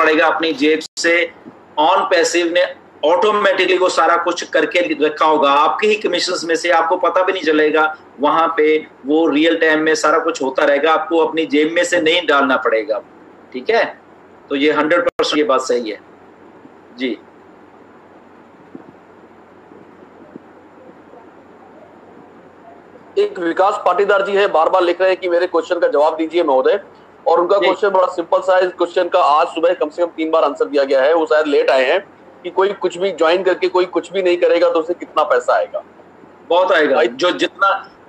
पड़ेगा अपनी जेब से। ऑन पैसिव ने ऑटोमेटिकली वो सारा कुछ करके रखा होगा आपके ही कमीशन में से, आपको पता भी नहीं चलेगा। वहां पे वो रियल टाइम में सारा कुछ होता रहेगा, आपको अपनी जेब में से नहीं डालना पड़ेगा। ठीक है, तो ये 100% ये बात सही है जी। एक विकास पाटीदार जी है, बार बार लिख रहे हैं कि मेरे क्वेश्चन का जवाब दीजिए महोदय, और उनका क्वेश्चन बड़ा सिंपल सा है। इस क्वेश्चन का आज सुबह कम से कम 3 बार आंसर दिया गया है। वो शायद लेट आए हैं कि कोई कुछ भी ज्वाइन करके कोई कुछ भी नहीं करेगा तो उसे कितना पैसा आएगा? बहुत आएगा। जो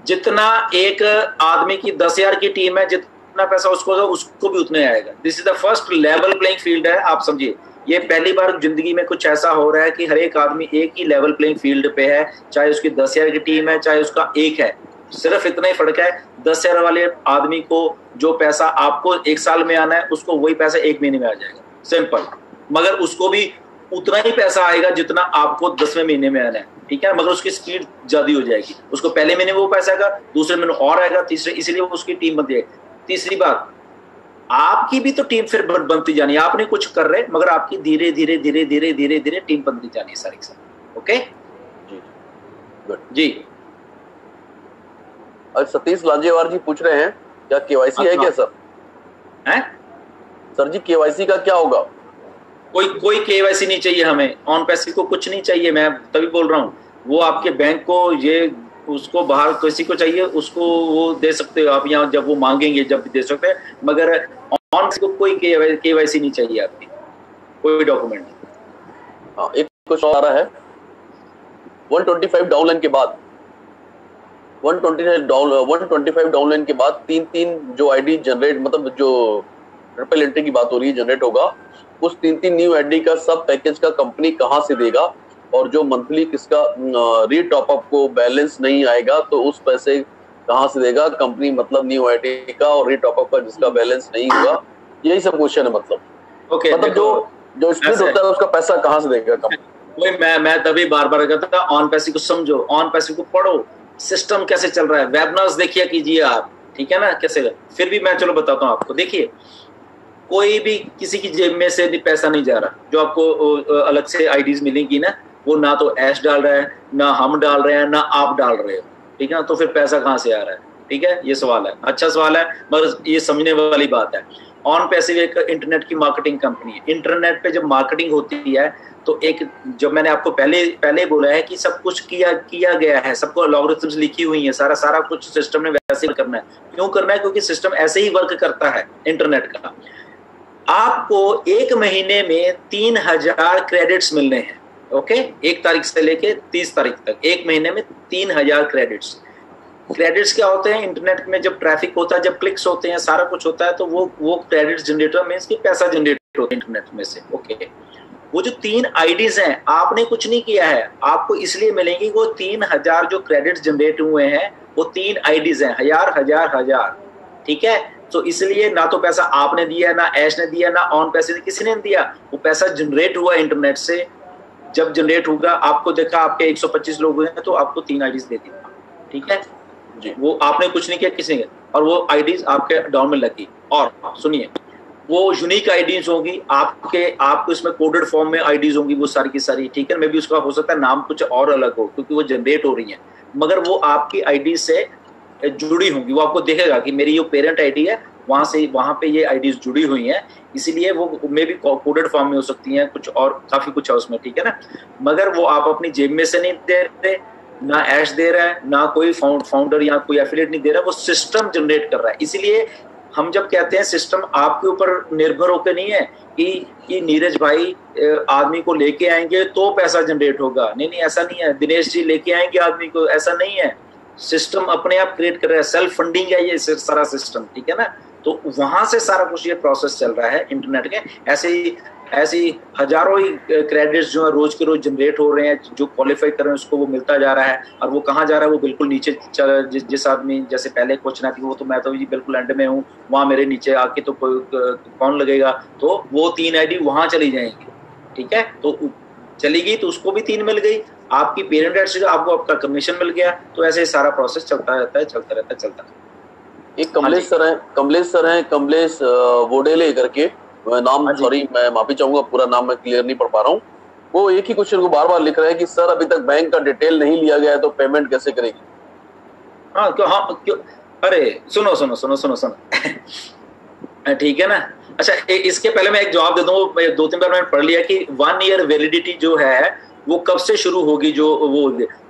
जितना एक आदमी की 10,000 की टीम है, जितना पैसा उसको भी उतने आएगा। This is the first level playing field है। आप समझिए, ये पहली बार जिंदगी में कुछ ऐसा हो रहा है कि हर एक आदमी एक ही लेवल प्लेइंग फील्ड पे है, चाहे उसकी 10,000 की टीम है, चाहे उसका एक है। सिर्फ इतना ही फर्क है, 10,000 वाले आदमी को जो पैसा आपको 1 साल में आना है, उसको वही पैसा 1 महीने में आ जाएगा, सिंपल। मगर उसको भी उतना ही पैसा आएगा जितना आपको 10वें महीने में आना है। ठीक है, मगर उसकी स्पीड ज्यादा हो जाएगी। उसको पहले महीने में वो पैसा आएगा, दूसरे महीने और आएगा, तीसरे, इसीलिए उसकी टीम बनती है। तीसरी बात, आपकी भी तो टीम फिर बनती जानी है। आप नहीं कुछ कर रहे, मगर आपकी धीरे धीरे धीरे धीरे धीरे धीरे टीम बनती जानी है सारी सारी। ओके जी। सतीश लांजेवार जी पूछ रहे हैं, क्या केवाईसी है क्या सर? हैं सर जी, केवाईसी का क्या होगा? कोई केवाईसी नहीं चाहिए हमें। ऑन पैसिव को कुछ नहीं चाहिए, मैं तभी बोल रहा हूँ। वो आपके बैंक को ये उसको बाहर किसी को चाहिए, उसको वो दे सकते हो आप, यहाँ जब वो मांगेंगे जब भी दे सकते हैं। मगर ऑन को कोई केवाईसी नहीं चाहिए आपकी, कोई डॉक्यूमेंट। हाँ, एक क्वेश्चन आ रहा है। 125 डाउनलाइन के बाद 125 डाउनलाइन के बाद 3 जो आईडी जनरेट, मतलब जो ट्रिपल एंट्री की बात हो रही है, जनरेट होगा, उस 3 न्यू आईडी का सब पैकेज का कंपनी कहां से देगा? और जो मंथली किसका रीटॉप अप को बैलेंस नहीं आएगा तो उस पैसे कहां से देगा कंपनी? मतलब न्यू आईडी का और रीटॉप अप का जिसका बैलेंस नहीं होगा, यही सब क्वेश्चन है। मतलब ओके, मतलब जो स्प्लिट होता है उसका पैसा कहां से देगा कंपनी? वही मैं तभी बार बार कहता था, ऑन पैसिव को समझो, ऑन पैसिव को पढ़ो, सिस्टम कैसे चल रहा है। वेबिनार्स देखिए कीजिए आप, ठीक है ना, कैसे। फिर भी मैं चलो बताता हूँ आपको। देखिए, कोई भी किसी की जेब में से पैसा नहीं जा रहा। जो आपको अलग से आईडीज मिलेंगी ना, वो ना तो ऐश डाल रहा है, ना हम डाल रहे हैं, ना आप डाल रहे हो। ठीक है ना, तो फिर पैसा कहाँ से आ रहा है? ठीक है, ये सवाल है, अच्छा सवाल है, मगर ये समझने वाली बात है। ऑन पैसिव एक इंटरनेट की मार्केटिंग कंपनी है। इंटरनेट पे जब मार्केटिंग होती है तो एक, जब मैंने आपको पहले बोला है कि सब कुछ किया गया है, सबको लॉगरिथम्स लिखी हुई है, सारा कुछ सिस्टम ने वैसे ही करना है। क्यों करना है? क्योंकि सिस्टम ऐसे ही वर्क करता है इंटरनेट का। आपको 1 महीने में 3,000 क्रेडिट्स मिलने हैं। ओके, 1 तारीख से लेके 30 तारीख तक 1 महीने में 3,000 क्रेडिट्स। क्रेडिट्स क्या होते हैं? इंटरनेट में जब ट्रैफिक होता है, जब क्लिक्स होते हैं, सारा कुछ होता है, तो वो क्रेडिट्स जनरेटर मींस कि पैसा जनरेट होता है इंटरनेट में से। ओके, वो जो 3 आईडीज हैं, आपने कुछ नहीं किया है, आपको इसलिए मिलेंगी। वो 3,000 जो क्रेडिट्स जनरेट हुए हैं, वो 3 आईडीज हैं, हजार। ठीक है, तो इसलिए ना तो पैसा आपने दिया, ना ऐश ने दिया, ना ऑन पैसे किसी ने दिया। वो पैसा जनरेट हुआ इंटरनेट से। जब जनरेट होगा, आपको देखा आपके 125 लोग हैं, तो आपको 3 आईडीज दे दी। ठीक है जी, वो आपने कुछ नहीं किया, किसी ने, और वो आईडीज आपके डाउन में लगी। और सुनिए, वो यूनिक आईडीज होंगी आपको इसमें कोडेड फॉर्म में आईडीज होंगी, वो सारी की सारी। ठीक है, मे भी उसका हो सकता है नाम कुछ और अलग हो, क्योंकि वो जनरेट हो रही है, मगर वो आपकी आईडी से जुड़ी होंगी। वो आपको देखेगा कि मेरी जो पेरेंट आईडी है, वहां पे ये आईडीज जुड़ी हुई हैं, इसीलिए वो मे भी कोडेड फॉर्म में हो सकती हैं, कुछ और काफी कुछ है उसमें। ठीक है ना, मगर वो आप अपनी जेब में से नहीं दे रहे, ना ऐश दे रहा है, ना कोई फाउंडर या कोई एफिलिएट नहीं दे रहा, वो सिस्टम जनरेट कर रहा है। इसीलिए हम जब कहते हैं सिस्टम आपके ऊपर निर्भर होकर नहीं है कि नीरज भाई आदमी को लेके आएंगे तो पैसा जनरेट होगा, नहीं, ऐसा नहीं है। दिनेश जी लेके आएंगे आदमी को, ऐसा नहीं है। सिस्टम अपने आप क्रिएट कर रहा है, सेल्फ फंडिंग है ये सारा सिस्टम। ठीक है ना, तो वहां से सारा कुछ ये प्रोसेस चल रहा है इंटरनेट के। ऐसे ही हजारों ही क्रेडिट्स जो है रोज के रोज जनरेट हो रहे हैं। जो क्वालिफाई कर रहे हैं उसको वो मिलता जा रहा है, और वो कहाँ जा रहा है? वो बिल्कुल नीचे जिस आदमी, जैसे पहले क्वेश्चन आती है, वो तो मैं तो जी बिल्कुल एंड में हूँ, वहां मेरे नीचे आके तो कौन लगेगा? तो वो 3 आईडी वहां चली जाएंगी। ठीक है, तो चली गई तो उसको भी 3 मिल गई, आपकी पेरेंट एड से आपको आपका कमीशन मिल गया। तो ऐसे सारा प्रोसेस चलता रहता है। एक कमलेश सर हैं, कमलेश वोडेले करके, नाम, सॉरी मैं माफी चाहूंगा, पूरा नाम मैं क्लियर नहीं पढ़ पा रहा हूँ। वो एक ही क्वेश्चन को बार बार लिख रहे हैं कि सर अभी तक बैंक का डिटेल नहीं लिया गया है तो पेमेंट कैसे करेगी। क्यों? अरे सुनो सुनो सुनो सुनो सुनो ठीक है ना। अच्छा इसके पहले मैं एक जवाब दे दूं, 2-3 बार मैंने पढ़ लिया कि 1 ईयर वैलिडिटी जो है वो कब से शुरू होगी, जो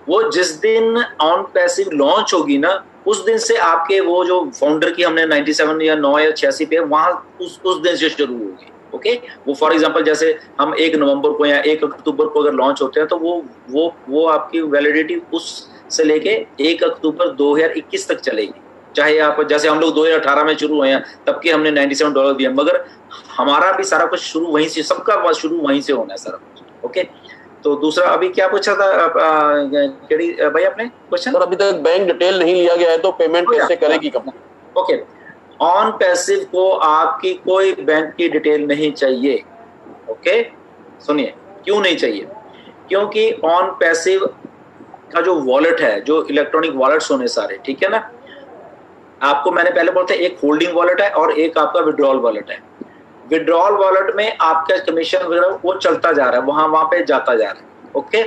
वो जिस दिन ऑन पैसिव लॉन्च होगी ना, उस दिन से आपके वो जो फाउंडर की हमने 97 या 9 या 86 पे वहां उस दिन से शुरू होगी। ओके, वो फॉर एग्जांपल जैसे हम 1 नवंबर को या 1 अक्टूबर को अगर लॉन्च होते हैं तो वो आपकी वैलिडिटी उस से लेके 1 अक्टूबर 2021 तक चलेगी। चाहे आप जैसे हम लोग 2018 में शुरू हुए हैं तब के हमने $97 दिए, मगर हमारा भी सारा कुछ शुरू वहीं से, सबका शुरू वहीं से होना है सारा कुछ। ओके, तो दूसरा अभी क्या पूछा था भाई आपने क्वेश्चन? सर अभी तक बैंक डिटेल नहीं लिया गया है तो पेमेंट कैसे करेगी कंपनी? ओके, ऑन पैसिव को आपकी कोई बैंक की डिटेल नहीं चाहिए। ओके सुनिए, क्यों नहीं चाहिए? क्योंकि ऑन पैसिव का जो वॉलेट है, जो इलेक्ट्रॉनिक वॉलेट्स होने सारे, ठीक है ना, आपको मैंने पहले बोला था एक होल्डिंग वॉलेट है और एक आपका विड्रॉल वॉलेट है। विड्रॉल वॉलेट में आपका कमीशन वगैरह वो चलता जा रहा है, वहां पे जाता जा रहा है। ओके,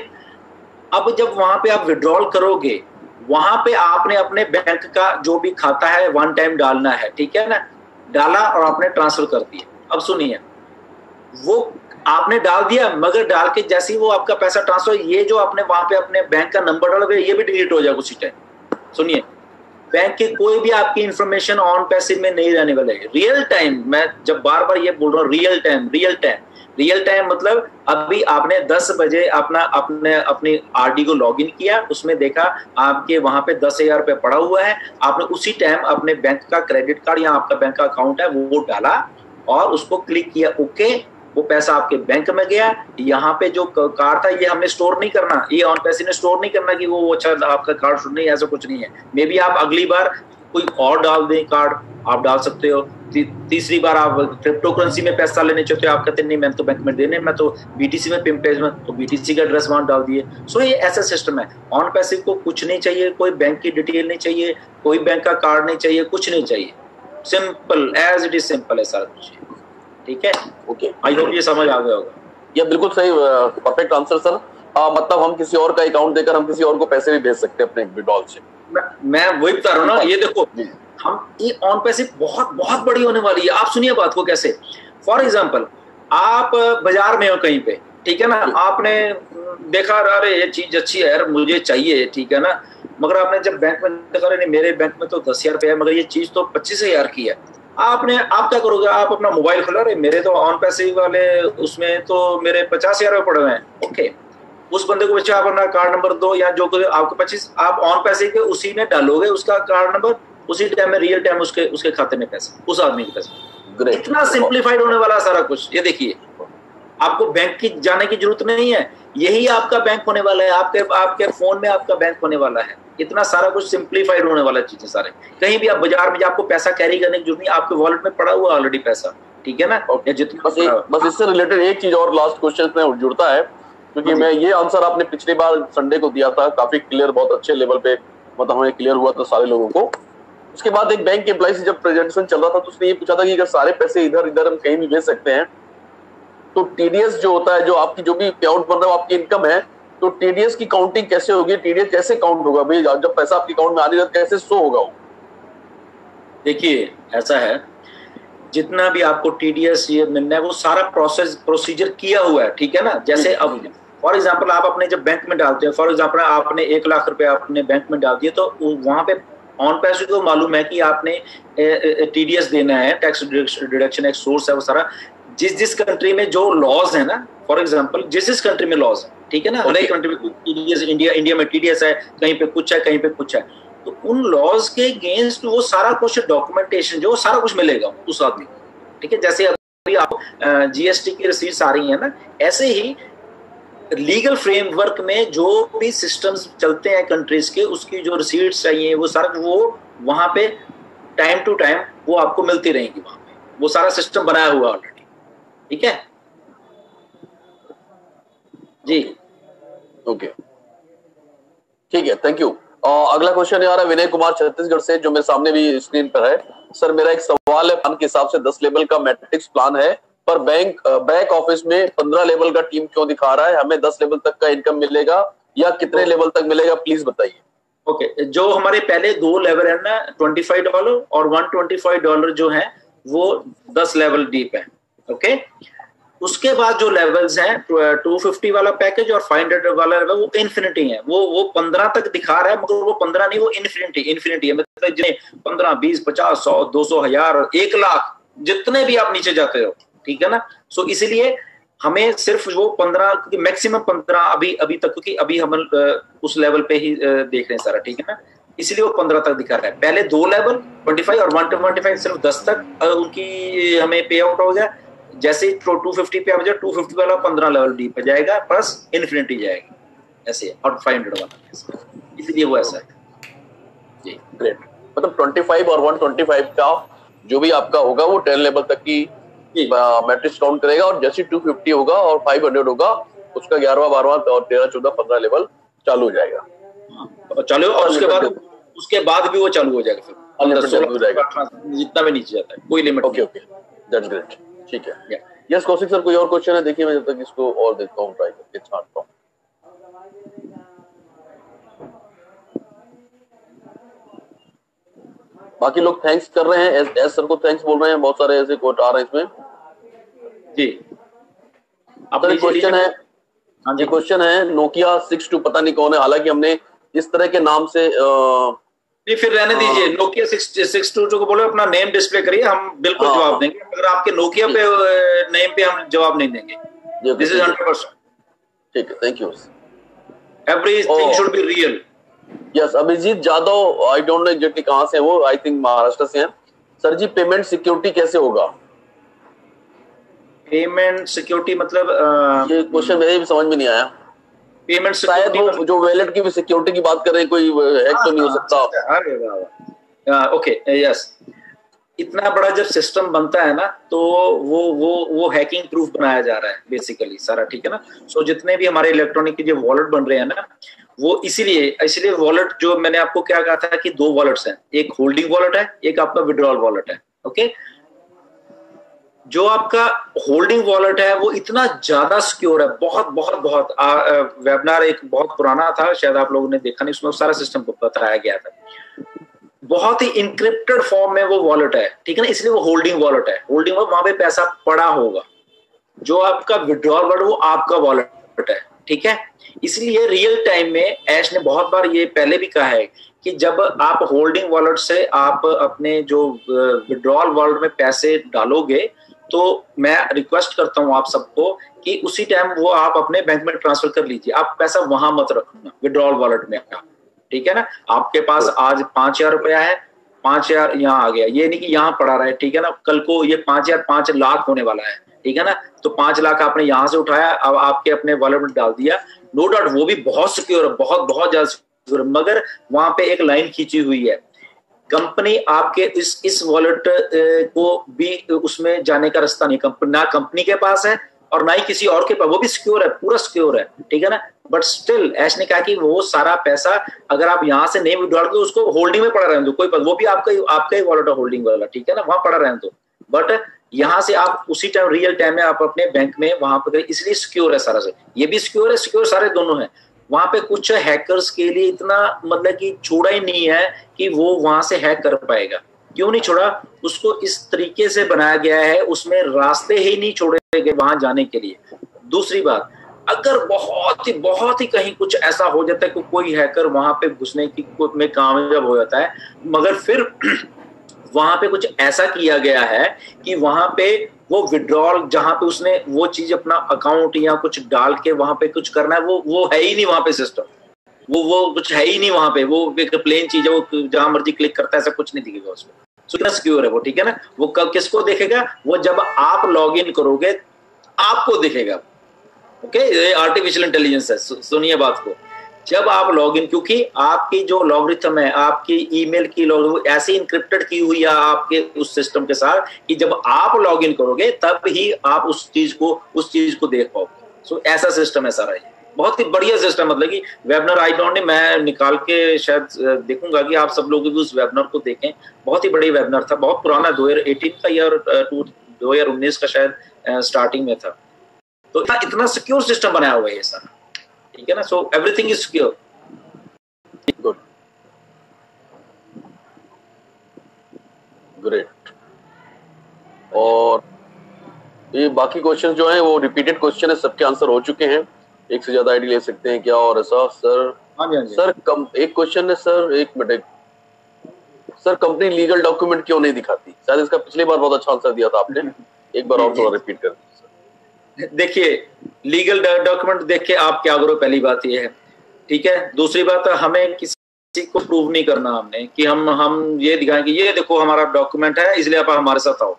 अब जब वहां पे आप विड्रॉल करोगे, वहां पे आपने अपने बैंक का जो भी खाता है 1 टाइम डालना है, ठीक है ना, डाला और आपने ट्रांसफर कर दिया। अब सुनिए, वो आपने डाल दिया, मगर डाल के जैसे ही वो आपका पैसा ट्रांसफर, ये जो आपने वहां पे अपने बैंक का नंबर डालोगे ये भी डिलीट हो जाएगा उसी टाइम। सुनिए, बैंक के कोई भी आपकी इंफॉर्मेशन ऑन पैसिव में नहीं रहने वाले। रियल टाइम, मैं जब बार बार ये बोल रहा हूँ, रियल टाइम मतलब अभी आपने 10 बजे अपनी आरडी को लॉगिन किया, उसमें देखा आपके वहां पे 10,000 रुपये पड़ा हुआ है, आपने उसी टाइम अपने बैंक का क्रेडिट कार्ड या आपका बैंक का अकाउंट है वो डाला और उसको क्लिक किया, ओके, वो पैसा आपके बैंक में गया। यहाँ पे जो कार्ड था ये हमने स्टोर नहीं करना, ये ऑन पैसिव ने स्टोर नहीं करना कि वो अच्छा आपका कार्ड शुरू नहीं, ऐसा कुछ नहीं है। मे बी आप अगली बार कोई और डाल दें कार्ड, आप डाल सकते हो। तीसरी बार आप क्रिप्टो करेंसी में पैसा लेने चाहते हो, आप कहते नहीं मैं तो बैंक में देने, मैं तो बीटीसी में पेज में, तो बीटीसी का एड्रेस वहां डाल दिए। सो ये ऐसा सिस्टम है। ऑन पैसिव को कुछ नहीं चाहिए, कोई बैंक की डिटेल नहीं चाहिए, कोई बैंक का कार्ड नहीं चाहिए, कुछ नहीं चाहिए। Simple as it is, simple है सारा कुछ, ठीक है। ओके, आई होप ये समझ आ गया होगा। ये बिल्कुल सही, परफेक्ट आंसर सर। मतलब हम किसी और का अकाउंट देकर हम किसी और को पैसे भी भेज सकते हैं अपने विड्रॉल से। मैं वही बता रहा हूँ ना, ये देखो हम ये ऑन पैसिव बहुत बहुत बड़ी होने वाली है। आप सुनिए बात को कैसे। फॉर एग्जांपल, आप बाजार में हो कहीं पे, ठीक है ना, आपने देखा अरे ये चीज अच्छी है यार मुझे चाहिए, ठीक है ना, मगर आपने जब बैंक में देखा अरे मेरे बैंक में तो 10,000 रुपये है, मगर ये चीज तो 25,000 की है। आप क्या करोगे, आप अपना मोबाइल खोला, अरे मेरे तो ऑन पैसिव वाले उसमें तो मेरे 50,000 रुपये पड़े हुए हैं। ओके, उस बंदे को बच्चे आप अपना कार्ड नंबर दो या जो आपको 25, आप ऑन पैसे के उसी में डालोगे उसका कार्ड नंबर, उसी टाइम में रियल टाइम उसके खाते में पैसा, उस आदमी के पैसा। इतना सिंप्लीफाइड होने वाला सारा कुछ। ये देखिए, आपको बैंक की जाने की जरूरत नहीं है, यही आपका बैंक होने वाला है, आपके फोन में आपका बैंक होने वाला है। इतना सारा कुछ सिंप्लीफाइड होने वाला चीजें सारे। कहीं भी आप बाजार में आपको पैसा कैरी करने की जरूरत नहीं, आपके वॉलेट में पड़ा हुआ ऑलरेडी पैसा, ठीक है ना। बस इससे रिलेटेड एक चीज और लास्ट क्वेश्चन में जुड़ता है, क्योंकि मैं ये आंसर आपने पिछली बार संडे को दिया था, काफी क्लियर, बहुत अच्छे लेवल पे मतलब हमें क्लियर हुआ था सारे लोगों को। उसके बाद एक बैंक एम्प्लॉय से जब प्रेजेंटेशन चल रहा था तो उसने ये पूछा था कि अगर सारे पैसे इधर इधर हम कहीं भी भेज सकते हैं तो टीडीएस जो होता है, जो आपकी जो भी अकाउंट बन रहा है आपकी इनकम है, तो टीडीएस की काउंटिंग कैसे होगी, टीडीएस कैसे काउंट होगा भाई, जब पैसा आपके अकाउंट में आ रही है कैसे शो होगा वो? देखिए ऐसा है, जितना भी आपको टीडीएस ये मिलना है वो सारा प्रोसीजर किया हुआ है, ठीक है ना। जैसे अब फॉर एग्जांपल आप अपने जब बैंक में डालते हैं, फॉर एग्जांपल आपने 1 लाख रुपए अपने बैंक में डाल दिए, तो वहां पे ऑन पैसिव को मालूम है कि आपने टीडीएस देना है, टैक्स डिडक्शन एक सोर्स है वो सारा। जिस कंट्री में जो लॉज है ना, फॉर एग्जांपल जिस कंट्री में लॉज है, ठीक है ना, हर एक कंट्री में टीडीएस, इंडिया में टीडीएस है, कहीं पे कुछ है कहीं पे कुछ है, तो उन लॉज के अगेंस्ट वो सारा कुछ डॉक्यूमेंटेशन जो सारा कुछ मिलेगा उस आदमी को, ठीक है। जैसे अभी आप जीएसटी की रिसीट्स आ रही है ना, ऐसे ही लीगल फ्रेमवर्क में जो भी सिस्टम्स चलते हैं कंट्रीज के, उसकी जो रिसीट्स चाहिए वो सारा वो वहां पे टाइम टू टाइम वो आपको मिलती रहेंगी, वहां पे वो सारा सिस्टम बनाया हुआ ऑलरेडी, ठीक है जी। ओके, ठीक है, थैंक यू। अगला क्वेश्चन आ रहा है विनय कुमार छत्तीसगढ़ से, जो मेरे सामने भी स्क्रीन पर है। सर मेरा एक सवाल है, प्लान के हिसाब से 10 लेवल का मैट्रिक्स प्लान है, पर बैक ऑफिस में 15 लेवल का टीम क्यों दिखा रहा है? हमें 10 लेवल तक का इनकम मिलेगा या कितने लेवल तक मिलेगा, प्लीज बताइए। ओके, जो हमारे पहले 2 लेवल है ना, $25 और $125 जो है वो 10 लेवल डीप है। ओके, उसके बाद जो लेवल्स हैं 250 वाला पैकेज और 500 वाला लेवल वो इन्फिनिटी है। वो 15 तक दिखा रहा है, मगर वो 15 नहीं, वो इन्फिनिटी है। मतलब जितने 15, 20, 50, 100, 200, 1000, 1 लाख, जितने भी आप नीचे जाते हो, ठीक है ना। सो इसलिए हमें सिर्फ वो 15, क्योंकि मैक्सिमम 15 अभी तक, क्योंकि अभी हम उस लेवल पे ही देख रहे हैं सारा, ठीक है ना। इसलिए वो 15 तक दिखा रहा है। पहले 2 लेवल 25 और 125 सिर्फ 10 तक उनकी हमें पे आउट हो गया। जैसे 250 पे आ जाए, 250 वाला 15 लेवल डी पे जाएगा, प्लस इन्फिनिटी जाएगा, ऐसे। और 500 वाला, इसलिए वो ऐसा है जी। ग्रेट। मतलब 25 और 125 का जो भी आपका होगा वो 10 लेवल तक की मैट्रिक्स काउंट करेगा, और जैसे 250 होगा और 500 होगा उसका 11वां 12वां और 13 14 15 लेवल चालू हो जाएगा। चालू, और उसके बाद भी वो चालू हो जाएगा, फिर जितना भी नीचे जाता है, कोई limit. Okay okay, that's great. ठीक है। यस कौशिक सर, कोई और क्वेश्चन है? देखिए मैं जब तक इसको और देखता हूँ, ट्राई करके छांटता हूँ। बाकी लोग थैंक्स कर रहे हैं, एस सर को थैंक्स बोल रहे हैं, बहुत सारे ऐसे कोट आ रहे हैं इसमें जी। अब क्वेश्चन है, हाँ जी, क्वेश्चन है नोकिया 62, पता नहीं कौन है, हालांकि हमने इस तरह के नाम से नहीं, फिर रहने दीजिए। नोकिया 62 को बोलो अपना नेम डिस्प्ले करिए, हम बिल्कुल जवाब देंगे। अगर आपके नोकिया पे नेम पे हम जवाब नहीं देंगे। This is 100%। ठीक है, thank you. Everything should be real. Yes, Abhijit Jadhav, I don't know exactly कहां से है वो, आई थिंक महाराष्ट्र से हैं। सर जी, पेमेंट सिक्योरिटी कैसे होगा? पेमेंट सिक्योरिटी मतलब ये क्वेश्चन मेरे भी समझ में नहीं आया। पेमेंट शायद वो जो वॉलेट की भी सिक्योरिटी की बात कर रहे हैं, कोई हैक तो नहीं हो सकता? अरे वाह, ओके, यस। इतना बड़ा जब सिस्टम बनता है ना, तो वो हैकिंग प्रूफ बनाया जा रहा है बेसिकली सारा, ठीक है ना। सो जितने भी हमारे इलेक्ट्रॉनिक के जो वॉलेट बन रहे हैं ना, वो इसीलिए वॉलेट, जो मैंने आपको क्या कहा था कि 2 वॉलेट्स हैं, एक होल्डिंग वॉलेट है, एक आपका विड्रॉल वॉलेट है। ओके, जो आपका होल्डिंग वॉलेट है वो इतना ज्यादा सिक्योर है, बहुत बहुत बहुत। वेबिनार एक बहुत पुराना था, शायद आप लोगों ने देखा नहीं, उसमें सारा सिस्टम को बताया गया था। बहुत ही इंक्रिप्टेड फॉर्म में वो वॉलेट है, ठीक है ना, इसलिए वो होल्डिंग वॉलेट है। होल्डिंग वॉलेट, वहां पे पैसा पड़ा होगा। जो आपका विड्रॉल वॉलेट, वो आपका वॉलेट है, ठीक है। इसलिए रियल टाइम में ऐश ने बहुत बार ये पहले भी कहा है कि जब आप होल्डिंग वॉलेट से आप अपने जो विड्रॉल वॉलेट में पैसे डालोगे, तो मैं रिक्वेस्ट करता हूं आप सबको कि उसी टाइम वो आप अपने बैंक में ट्रांसफर कर लीजिए। आप पैसा वहां मत रखना, विड्रॉल वॉलेट में, ठीक है ना। आपके पास आज 5000 रुपया है, 5000 यहाँ आ गया, ये नहीं कि यहाँ पड़ा रहे, ठीक है ना। कल को ये 5000 5 लाख होने वाला है, ठीक है ना। तो 5 लाख आपने यहाँ से उठाया, अब आपके अपने वॉलेट में डाल दिया, नो डाउट वो भी बहुत सिक्योर है, बहुत बहुत ज्यादा सिक्योर है। मगर वहां पे एक लाइन खींची हुई है, कंपनी आपके इस वॉलेट को भी उसमें जाने का रास्ता नहीं, ना कंपनी के पास है और ना ही किसी और के पास। वो भी सिक्योर है, पूरा सिक्योर है, ठीक है ना। बट स्टिल ऐश ने कहा कि वो सारा पैसा अगर आप यहाँ से नहीं विड्रॉल करो, उसको होल्डिंग में पड़ा रहने दो, कोई वो भी आपका ही वॉलेट है, होल्डिंग वाला, ठीक है ना, वहां पड़ा रहने दो। बट यहाँ से आप उसी टाइम रियल टाइम में आप अपने बैंक में वहां पर, इसलिए सिक्योर है सारा से। ये भी सिक्योर है, सिक्योर सारे दोनों है। वहां पे कुछ हैकर्स के लिए इतना मतलब कि छोड़ा ही नहीं है कि वो वहां से हैक कर पाएगा। क्यों नहीं छोड़ा? उसको इस तरीके से बनाया गया है, उसमें रास्ते ही नहीं छोड़े गए वहां जाने के लिए। दूसरी बात, अगर बहुत ही कहीं कुछ ऐसा हो जाता है कि कोई हैकर वहां पे घुसने की में कामयाब हो जाता है, मगर फिर वहां पे कुछ ऐसा किया गया है कि वहां पे वो विड्रॉल, जहां पे उसने वो चीज अपना अकाउंट या कुछ डाल के वहां पे कुछ करना है, वो है ही नहीं वहां पे सिस्टम, वो कुछ है ही नहीं वहां पे। वो एक प्लेन चीज है, वो जहां मर्जी क्लिक करता है, ऐसा कुछ नहीं दिखेगा उसमें। कितना सिक्योर है वो, ठीक है ना। वो कब किसको देखेगा? वो जब आप लॉग इन करोगे आपको दिखेगा। ओके, आर्टिफिशियल इंटेलिजेंस है, सुनिए बात को। जब आप लॉगिन, क्योंकि आपकी जो लॉगरिथम है, आपकी ईमेल की लॉग ऐसे इंक्रिप्टेड की हुई है आपके उस सिस्टम के साथ कि जब आप लॉगिन करोगे तब ही आप उस चीज को देख पाओगे। सो ऐसा सिस्टम है सारा, ये बहुत ही बढ़िया सिस्टम। मतलब कि वेबिनार आई डोंट नो, मैं निकाल के शायद देखूंगा कि आप सब लोग भी उस वेबिनार को देखें। बहुत ही बड़ी वेबिनार था, बहुत पुराना, 2018 का या 2019 का शायद स्टार्टिंग में था। तो इतना सिक्योर सिस्टम बनाया हुआ है ये सर, ठीक है ना। So everything is secure. Good, great. और ये बाकी क्वेश्चन जो हैं वो रिपीटेड क्वेश्चन है, सबके आंसर हो चुके हैं। एक से ज्यादा आईडी ले सकते हैं क्या और ऐसा सर? हाँ जी, हाँ जी। सर एक क्वेश्चन है सर, एक minute. Sir company legal document क्यों नहीं दिखाती? शायद इसका पिछली बार बहुत अच्छा आंसर दिया था आपने, एक बार और थोड़ा रिपीट कर दीजिए। देखिए, लीगल डॉक्यूमेंट देख के आप क्या करो, पहली बात ये है, ठीक है। दूसरी बात, हमें किसी को प्रूव नहीं करना हमने कि हम ये दिखाएं कि ये देखो हमारा डॉक्यूमेंट है इसलिए आप हमारे साथ आओ,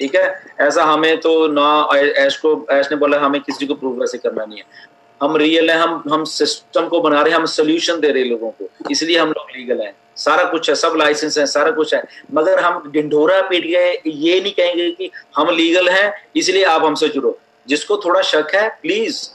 ठीक है। ऐसा हमें तो ना, ऐश ने बोला हमें किसी को प्रूव वैसे करना नहीं है। हम रियल है, हम सिस्टम को बना रहे हैं, हम सोल्यूशन दे रहे हैं लोगों को, इसलिए हम लोग लीगल हैं। सारा कुछ है, सब लाइसेंस है, सारा कुछ है। मगर हम ढिंढोरा पीट गए ये नहीं कहेंगे कि हम लीगल हैं इसलिए आप हमसे जुड़ो। जिसको थोड़ा शक है प्लीज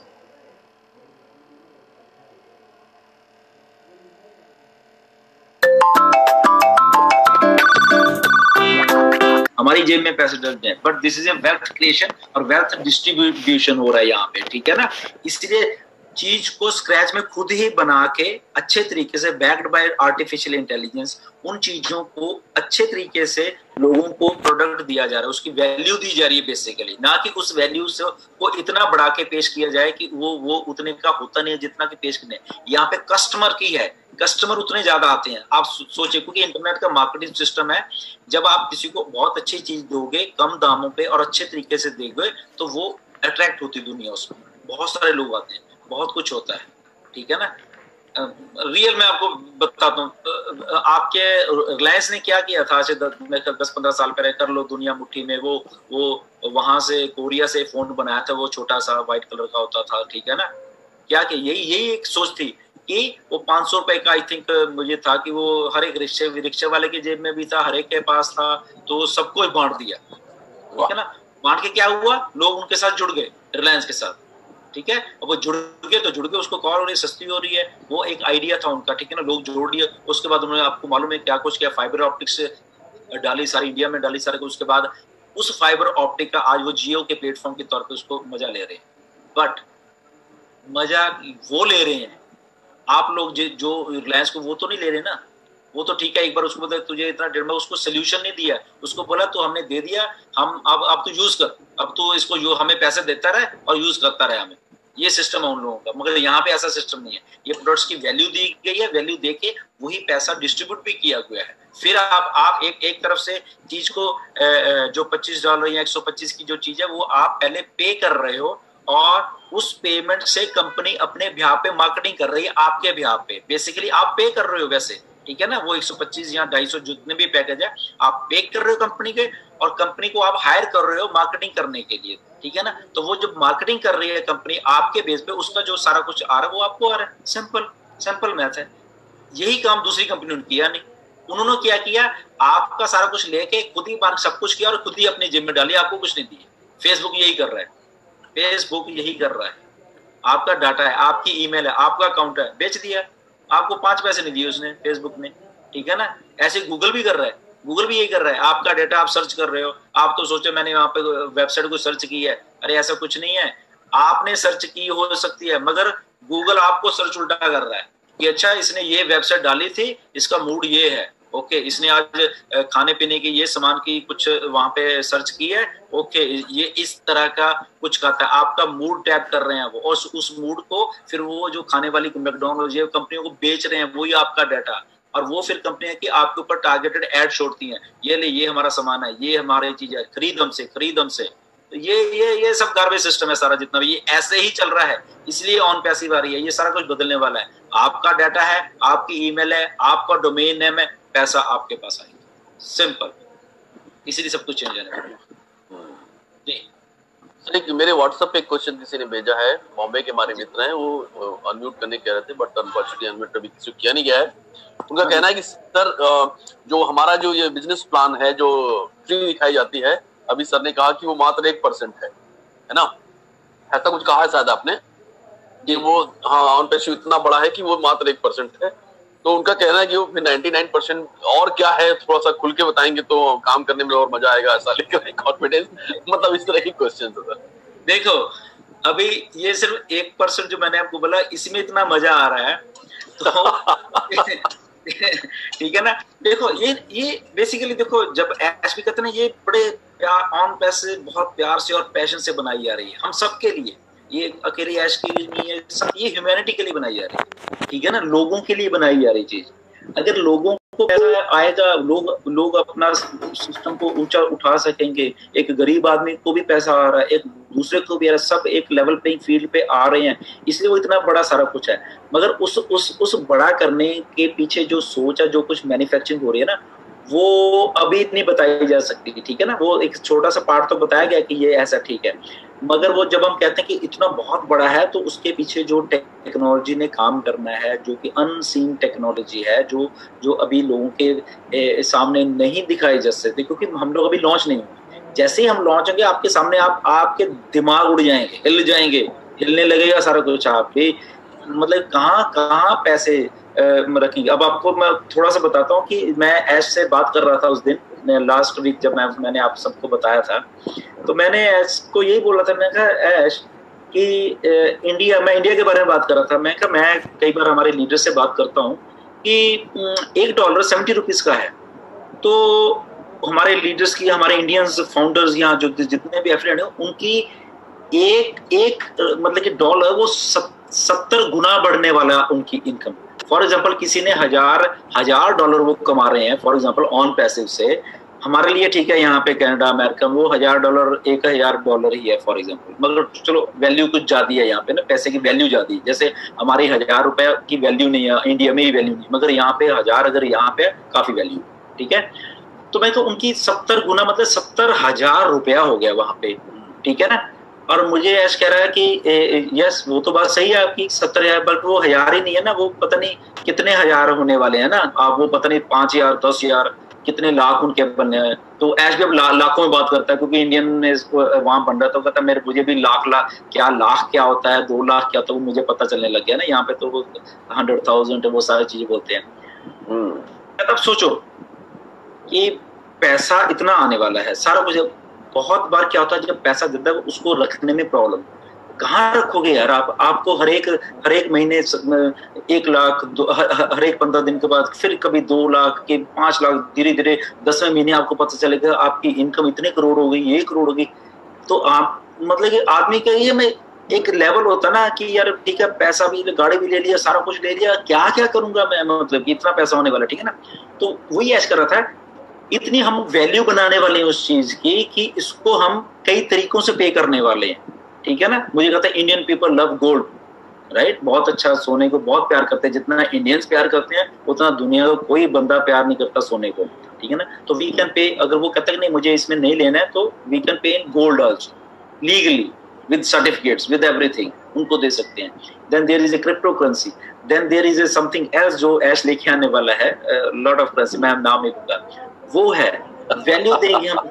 हमारी जेब में पैसे डल जाए, but this is a wealth creation और वेल्थ डिस्ट्रीब्यूशन हो रहा है यहाँ पे, ठीक है ना। इसलिए चीज को स्क्रैच में खुद ही बना के अच्छे तरीके से बैक्ड बाय आर्टिफिशियल इंटेलिजेंस उन चीजों को अच्छे तरीके से लोगों को प्रोडक्ट दिया जा रहा है, उसकी वैल्यू दी जा रही है बेसिकली, ना कि उस वैल्यू से को इतना बढ़ा के पेश किया जाए कि वो उतने का होता नहीं है जितना कि पेश करने। यहाँ पे कस्टमर की है, कस्टमर उतने ज्यादा आते हैं। आप सोचिए, क्योंकि इंटरनेट का मार्केटिंग सिस्टम है, जब आप किसी को बहुत अच्छी चीज दोगे कम दामों पे और अच्छे तरीके से दोगे तो वो अट्रैक्ट होती दुनिया, उसमें बहुत सारे लोग आते हैं, बहुत कुछ होता है, ठीक है ना। रियल में आपको बताता हूँ, आपके रिलायंस ने क्या किया था आज से 10-15 साल पहले, कर लो दुनिया मुट्ठी में, वो वहां से कोरिया से फोन बनाया था, वो छोटा सा व्हाइट कलर का होता था, ठीक है ना। क्या कि यही एक सोच थी कि वो 500 रुपए का आई थिंक मुझे था कि वो हर एक रिक्शे वाले की जेब में भी था, हर एक के पास था, तो सबको बांट दिया, ठीक है ना। बांट के क्या हुआ, लोग उनके साथ जुड़ गए, रिलायंस के साथ, ठीक है। और वो जुड़ गए, उसको कॉल हो रही है, सस्ती हो रही है, वो एक आइडिया था उनका, ठीक है ना। लोग जोड़ लिए, उसके बाद उन्होंने, आपको मालूम है क्या कुछ किया, फाइबर ऑप्टिक्स डाली सारी इंडिया में, डाली सारे, उसके बाद उस फाइबर ऑप्टिक का आज वो जियो के प्लेटफॉर्म के तौर पे उसको मजा ले रहे हैं। बट मजा वो ले रहे हैं, आप लोग जो रिलायंस को वो तो नहीं ले रहे ना। वो तो ठीक है, एक बार उसको बोला तुझे इतना डेढ़, उसको सोल्यूशन नहीं दिया, उसको बोला तो हमने दे दिया, हम अब तू यूज कर, अब तो इसको जो हमें पैसे देता रहे और यूज करता रहे हमें, ये सिस्टम है उन लोगों का। मगर यहाँ पे ऐसा सिस्टम नहीं है, ये प्रोडक्ट्स की वैल्यू दी गई है, वैल्यू देके वही पैसा डिस्ट्रीब्यूट भी किया गया है। फिर आप एक तरफ से चीज को जो $25 या 125 की जो चीज है वो आप पहले पे कर रहे हो, और उस पेमेंट से कंपनी अपने ब्याह पे मार्केटिंग कर रही है, आपके ब्याह पे बेसिकली आप पे कर रहे हो वैसे, ठीक है ना। वो 125 या 250 जितने भी पैकेज है आप पे कर रहे हो कंपनी के, और कंपनी को आप हायर कर रहे हो मार्केटिंग करने के लिए, ठीक है ना। तो वो जो मार्केटिंग कर रही है कंपनी आपके बेस पे, उसका जो सारा कुछ आ रहा है वो आपको आ रहा है। सिंपल मैथ है। यही काम दूसरी कंपनी ने किया नहीं। उन्होंने क्या किया, आपका सारा कुछ लेके खुद ही सब कुछ किया और खुद ही अपनी जेब में डाली, आपको कुछ नहीं दिया। फेसबुक यही कर रहा है, फेसबुक यही कर रहा है। आपका डाटा है, आपकी ईमेल है, आपका अकाउंट है, बेच दिया, आपको 5 पैसे नहीं दिए उसने, फेसबुक ने, ठीक है ना। ऐसे गूगल भी कर रहा है, गूगल भी यही कर रहा है। आपका डेटा आप सर्च कर रहे हो, आप तो सोचे मैंने वहां पे वेबसाइट को सर्च की है, अरे ऐसा कुछ नहीं है। आपने सर्च की हो सकती है, मगर गूगल आपको सर्च उल्टा कर रहा है कि अच्छा इसने ये वेबसाइट डाली थी, इसका मूड ये है, ओके, इसने आज खाने पीने की ये सामान की कुछ वहां पे सर्च की है, ओके, ये इस तरह का कुछ कहता है, आपका मूड टैप कर रहे हैं वो, और उस मूड को फिर वो जो खाने वाली मैकडॉनल्ड्स ये कंपनियों को बेच रहे हैं, वही आपका डाटा, और वो फिर कंपनियां की आपके ऊपर टारगेटेड एड छोड़ती हैं, ये ले, ये हमारा सामान है, ये हमारी चीज है, खरीद हमसे। तो ये सब गार्बेज सिस्टम है सारा, जितना भी ये ऐसे ही चल रहा है, इसलिए ऑन पैसिव आ रही है। ये सारा कुछ बदलने वाला है। आपका डाटा है, आपकी ईमेल है, आपका डोमेन नेम है, पैसा आपके पास आएगा, सिंपल। इसीलिए सब कुछ चेंज होने वाला है जी। मेरे व्हाट्सएप पे एक क्वेश्चन किसी ने भेजा है, बॉम्बे के हमारे मित्र हैं, वो अनम्यूट करने कह रहे थे, बट अनफॉर्चुनेटली अनम्यूट अभी किसी किया नहीं गया है। उनका कहना है कि सर जो हमारा जो ये बिजनेस प्लान है जो फ्री दिखाई जाती है, अभी सर ने कहा कि वो मात्र 1% है ना, ऐसा कुछ कहा है शायद आपने कि वो, हाँ, ऑन पैसिव इतना बड़ा है कि वो मात्र 1% है। तो उनका कहना है कि वो 99% और क्या है, थोड़ा सा खुल के बताएंगे तो काम करने में और मजा आएगा, ऐसा लेकर कॉन्फिडेंस, मतलब इस तरह की क्वेश्चन है सर। देखो अभी ये सिर्फ 1% जो मैंने आपको बोला इसमें इतना मजा आ रहा है तो ठीक है ना। देखो ये बेसिकली देखो जब ऐश भी कहते हैं ना, ये बड़े ऑन पैसे बहुत प्यार से और पैशन से बनाई जा रही है हम सबके लिए, ये अकेले ऐश के लिए नहीं है, ये ह्यूमैनिटी के लिए बनाई जा रही है, ठीक है ना, लोगों के लिए बनाई जा रही चीज। अगर लोगों को पैसा आएगा, लोग अपना सिस्टम को ऊंचा उठा सकेंगे, एक गरीब आदमी को भी पैसा आ रहा है, एक दूसरे को भी आ रहा है, सब एक लेवल प्लेइंग फील्ड पे आ रहे हैं, इसलिए वो इतना बड़ा सारा कुछ है। मगर उस बड़ा करने के पीछे जो सोच है, जो कुछ मैन्युफैक्चरिंग हो रही है ना, वो अभी नहीं बताई जा सकती, ठीक है ना। वो एक छोटा सा पार्ट तो बताया गया कि ये ऐसा ठीक है, मगर वो जब हम कहते हैं कि इतना बहुत बड़ा है तो उसके पीछे जो टेक्नोलॉजी ने काम करना है, जो कि अनसीन टेक्नोलॉजी है, जो अभी लोगों के सामने नहीं दिखाई जा सकती, क्योंकि हम लोग अभी लॉन्च नहीं हुए। जैसे ही हम लॉन्च होंगे आपके सामने आपके दिमाग उड़ जाएंगे, हिल जाएंगे, हिलने लगेगा सारा कुछ। आप भी मतलब कहाँ पैसे रखेंगे। अब आपको मैं थोड़ा सा बताता हूँ कि मैं ऐश से बात कर रहा था उस दिन लास्ट वीक जब मैंने आप सबको बताया था, तो मैंने ऐश को यही बोला था, मैं कहा ऐश कि मैं इंडिया के बारे में बात कर रहा था, मैं कहा मैं कई बार हमारे लीडर से बात करता हूँ कि $1 70 रुपीज का है, तो हमारे लीडर्स की, हमारे इंडियंस फाउंडर्स यहाँ जो जितने भी एफिलिएट हैं उनकी एक मतलब कि डॉलर वो 70 गुना बढ़ने वाला उनकी इनकम। फॉर एग्जाम्पल किसी ने $1000 वो कमा रहे हैं फॉर एग्जाम्पल ऑन पैसिव से, हमारे लिए ठीक है यहाँ पे कनाडा अमेरिका में वो $1000 $1000 ही है फॉर एग्जाम्पल, मगर चलो वैल्यू कुछ ज्यादा है यहाँ पे ना, पैसे की वैल्यू ज्यादा है। जैसे हमारी ₹1000 की वैल्यू नहीं है इंडिया में, ही वैल्यू नहीं, मगर यहाँ पे 1000 अगर यहाँ पे काफी वैल्यू, ठीक है। तो मैं तो उनकी 70 गुना मतलब 70,000 रुपया हो गया वहां पे, ठीक है ना। और मुझे ऐश कह रहा है कि यस वो तो बात सही है आपकी 70,000, बल्कि वो 1000 ही नहीं है ना, वो पता नहीं कितने हजार होने वाले हैं ना, आप वो पता नहीं 5,000 10,000 कितने लाख उनके बनने हैं। तो ऐश भी अब लाखों में बात करता है, क्योंकि इंडियन ने वहां बन रहा था, कहता मुझे भी लाख क्या होता है, 2 लाख क्या होता है वो मुझे पता चलने लग गया ना। यहाँ पे तो वो 100,000 वो सारी चीजें बोलते हैं। तब सोचो कि पैसा इतना आने वाला है, सारा कुछ। बहुत बार क्या होता है जब पैसा देता है उसको रखने में प्रॉब्लम, कहाँ रखोगे यार आप, आपको हर एक महीने 1 लाख, हर एक 15 दिन के बाद फिर कभी 2 लाख के 5 लाख, धीरे धीरे 10वें महीने आपको पता चलेगा आपकी इनकम इतने करोड़ हो गई, 1 करोड़ हो गई। तो आप मतलब कि आदमी का ये में एक लेवल होता ना कि यार ठीक है पैसा भी, गाड़ी भी ले लिया, सारा कुछ ले लिया, क्या क्या करूंगा मैं, मतलब इतना पैसा होने वाला, ठीक है ना। तो वही ऐश कर रहा था, इतनी हम वैल्यू बनाने वाले हैं उस चीज की कि इसको हम कई तरीकों से पे करने वाले हैं, ठीक है ना। मुझे कहता है Indian people love gold, right, बहुत अच्छा, सोने को बहुत प्यार करते हैं, जितना इंडियंस प्यार करते हैं उतना दुनिया का कोई बंदा प्यार नहीं करता सोने को, ठीक है ना। तो वी कैन पे, अगर वो कहता है कि नहीं मुझे इसमें नहीं लेना है, तो we can pay in gold also legally with certificates with everything, उनको दे सकते हैं। Then there is a cryptocurrency, then there is a something else जो ऐश लेके आने वाला है, लॉट ऑफ करेंसी, मैं नाम नहीं दूंगा, वो है वैल्यू देंगे हम,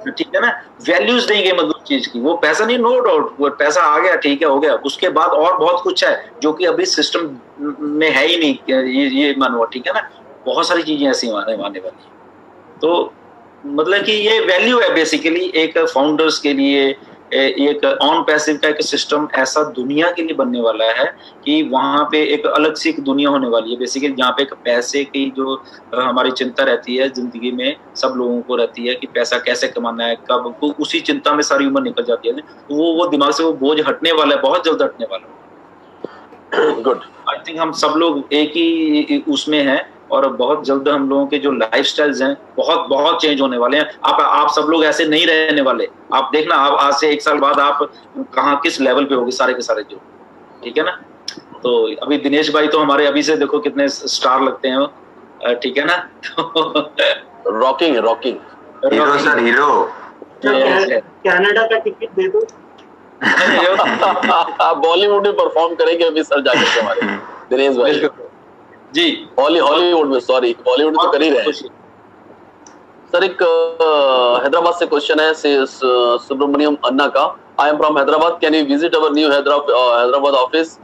ठीक है ना, वैल्यूज देंगे मतलब चीज की, वो पैसा नहीं, नो डाउट वो पैसा आ गया ठीक है हो गया, उसके बाद और बहुत कुछ है जो कि अभी सिस्टम में है ही नहीं, ये मानो, ठीक है ना। बहुत सारी चीजें ऐसी आने वाली है, तो मतलब कि ये वैल्यू है बेसिकली एक फाउंडर्स के लिए, एक ऑन पैसिव का एक सिस्टम ऐसा दुनिया के लिए बनने वाला है कि वहां पे एक अलग सी एक दुनिया होने वाली है बेसिकली, जहाँ पे एक पैसे की जो हमारी चिंता रहती है जिंदगी में, सब लोगों को रहती है कि पैसा कैसे कमाना है, कब, तो उसी चिंता में सारी उम्र निकल जाती है, तो वो दिमाग से वो बोझ हटने वाला है, बहुत जल्द हटने वाला है। गुड, आई थिंक हम सब लोग एक ही उसमें हैं, और बहुत जल्द हम लोगों के जो लाइफस्टाइल्स हैं बहुत चेंज होने वाले हैं। आप सब लोग ऐसे नहीं रहने वाले, आप देखना, आप आज से 1 साल बाद आप कहाँ किस लेवल पे होगे सारे के सारे जो, ठीक है ना। तो अभी दिनेश भाई तो हमारे अभी से देखो कितने स्टार लगते हैं, ठीक है ना। Rocking hero sir, hero. Canada का टिकट दे दो, बॉलीवुड में परफॉर्म करेंगे अभी सर जाकर हमारे दिनेश भाई जी। हॉलीवुड में, सॉरी बॉलीवुड में तो कर ही रहे हैं सर। एक हैदराबाद से क्वेश्चन है सुब्रमण्यम अन्ना का, I am from Hyderabad, can you visit our new Hyderabad office?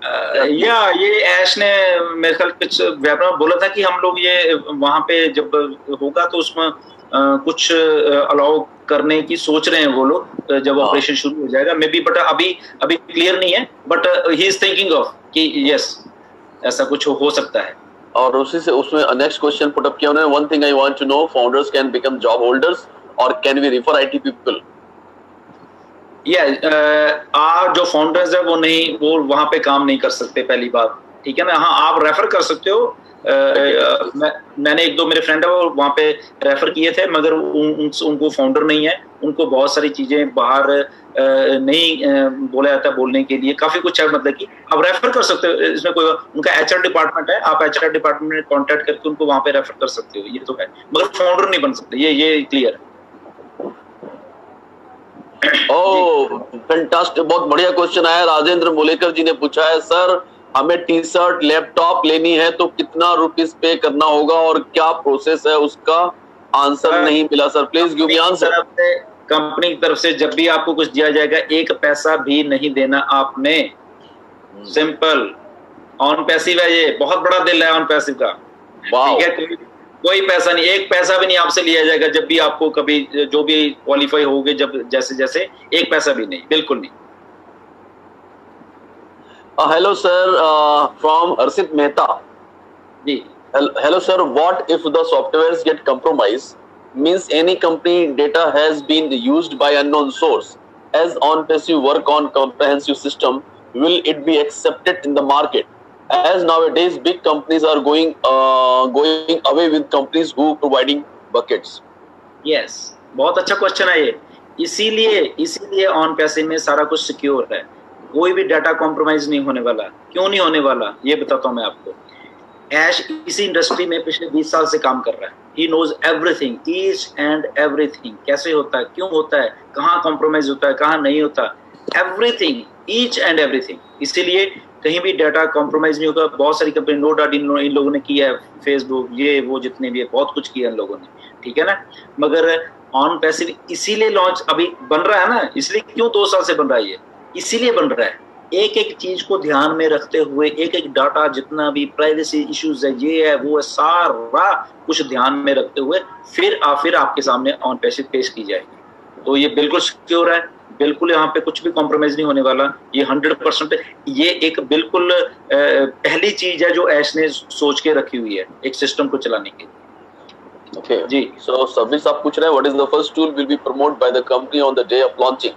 या ये ऐश ने मेरे ख्याल कुछ वेबिनार बोला था कि हम लोग ये वहां पे जब होगा तो उसमें कुछ अलाउ करने की सोच रहे हैं वो लोग जब ऑपरेशन शुरू हो जाएगा मे बी, बट अभी क्लियर नहीं है, but he is thinking of कि यस ऐसा कुछ हो सकता है। और उसी से उसमें नेक्स्ट क्वेश्चन पुट अप किया उन्होंने, one thing I want to know, founders can become job holders और can we refer IT people? जो फाउंडर्स है वो वहां पे काम नहीं कर सकते, पहली बात, ठीक है ना। हाँ, आप रेफर कर सकते हो। मैंने एक दो मेरे फ्रेंड है वो वहां पे रेफर किए थे, मगर उनको फाउंडर नहीं है, उनको बहुत सारी चीजें बाहर नहीं बोला जाता बोलने के लिए, काफी कुछ है, मतलब कि आप रेफर कर सकते हो, इसमें कोई, उनका एचआर डिपार्टमेंट है, आप एचआर डिपार्टमेंट में कांटेक्ट करके उनको वहां पे रेफर कर सकते हो, ये तो है, मगर फाउंडर नहीं बन सकते, ये क्लियर है। ओह फैंटास्टिक, बहुत बढ़िया क्वेश्चन आया। राजेंद्र मुलेकर जी ने पूछा है, सर हमें टी शर्ट लैपटॉप लेनी है तो कितना रुपीस पे करना होगा और क्या प्रोसेस है उसका? आंसर नहीं मिला sir, please give me answer. Company की तरफ से जब भी आपको कुछ दिया जाएगा, एक पैसा भी नहीं देना आपने, सिंपल, ऑन पैसिव है, ये बहुत बड़ा दिल है ऑन पैसिव का, ठीक है। कोई पैसा नहीं, एक पैसा भी नहीं आपसे लिया जाएगा जब भी आपको कभी जो भी क्वालिफाई होगे, जब जैसे एक पैसा भी नहीं, बिल्कुल नहीं। Hello sir, from Harshit Mehta ji. Hello sir, what if the softwares get compromise, means any company data has been used by unknown source, as OnPassive work on comprehensive system, will it be accepted in the market? As nowadays big companies are going away with companies who providing buckets. Yes, बहुत अच्छा question है ये। इसीलिए on passive में सारा कुछ secure है, कोई भी डाटा कॉम्प्रोमाइज नहीं होने वाला। क्यों नहीं होने वाला ये बताता हूँ मैं आपको। ऐश इसी इंडस्ट्री में पिछले 20 साल से काम कर रहा है, he knows everything, each and everything, कैसे होता है, क्यों होता है, कहाँ कॉम्प्रोमाइज होता है, कहाँ नहीं होता, एवरीथिंग, ईच एंड एवरीथिंग। इसीलिए कहीं भी डाटा कॉम्प्रोमाइज नहीं होगा। बहुत सारी कंपनी, नो डाउट इन लोगों ने किया है, फेसबुक, ये वो जितने भी है, बहुत कुछ किया इन लोगों ने, ठीक है ना। मगर ऑन पैसिव इसीलिए लॉन्च अभी बन रहा है ना, इसलिए क्यों 2 साल से बन रहा है ये, इसीलिए बन रहा है, एक एक चीज को ध्यान में रखते हुए, एक एक डाटा जितना भी प्राइवेसी इश्यूज है, ये है वो है, सारा कुछ ध्यान में रखते हुए फिर आपके सामने ऑन पैसिव पेश की जाएगी। तो ये बिल्कुल सिक्योर है, बिल्कुल यहाँ पे कुछ भी कॉम्प्रोमाइज नहीं होने वाला, ये 100%। ये एक बिल्कुल पहली चीज है जो ऐश ने सोच के रखी हुई है एक सिस्टम को चलाने के लिए। ओके जी। सो सभी आप पूछ रहे हैं, what is the first tool will be promote by the company on the day of launching?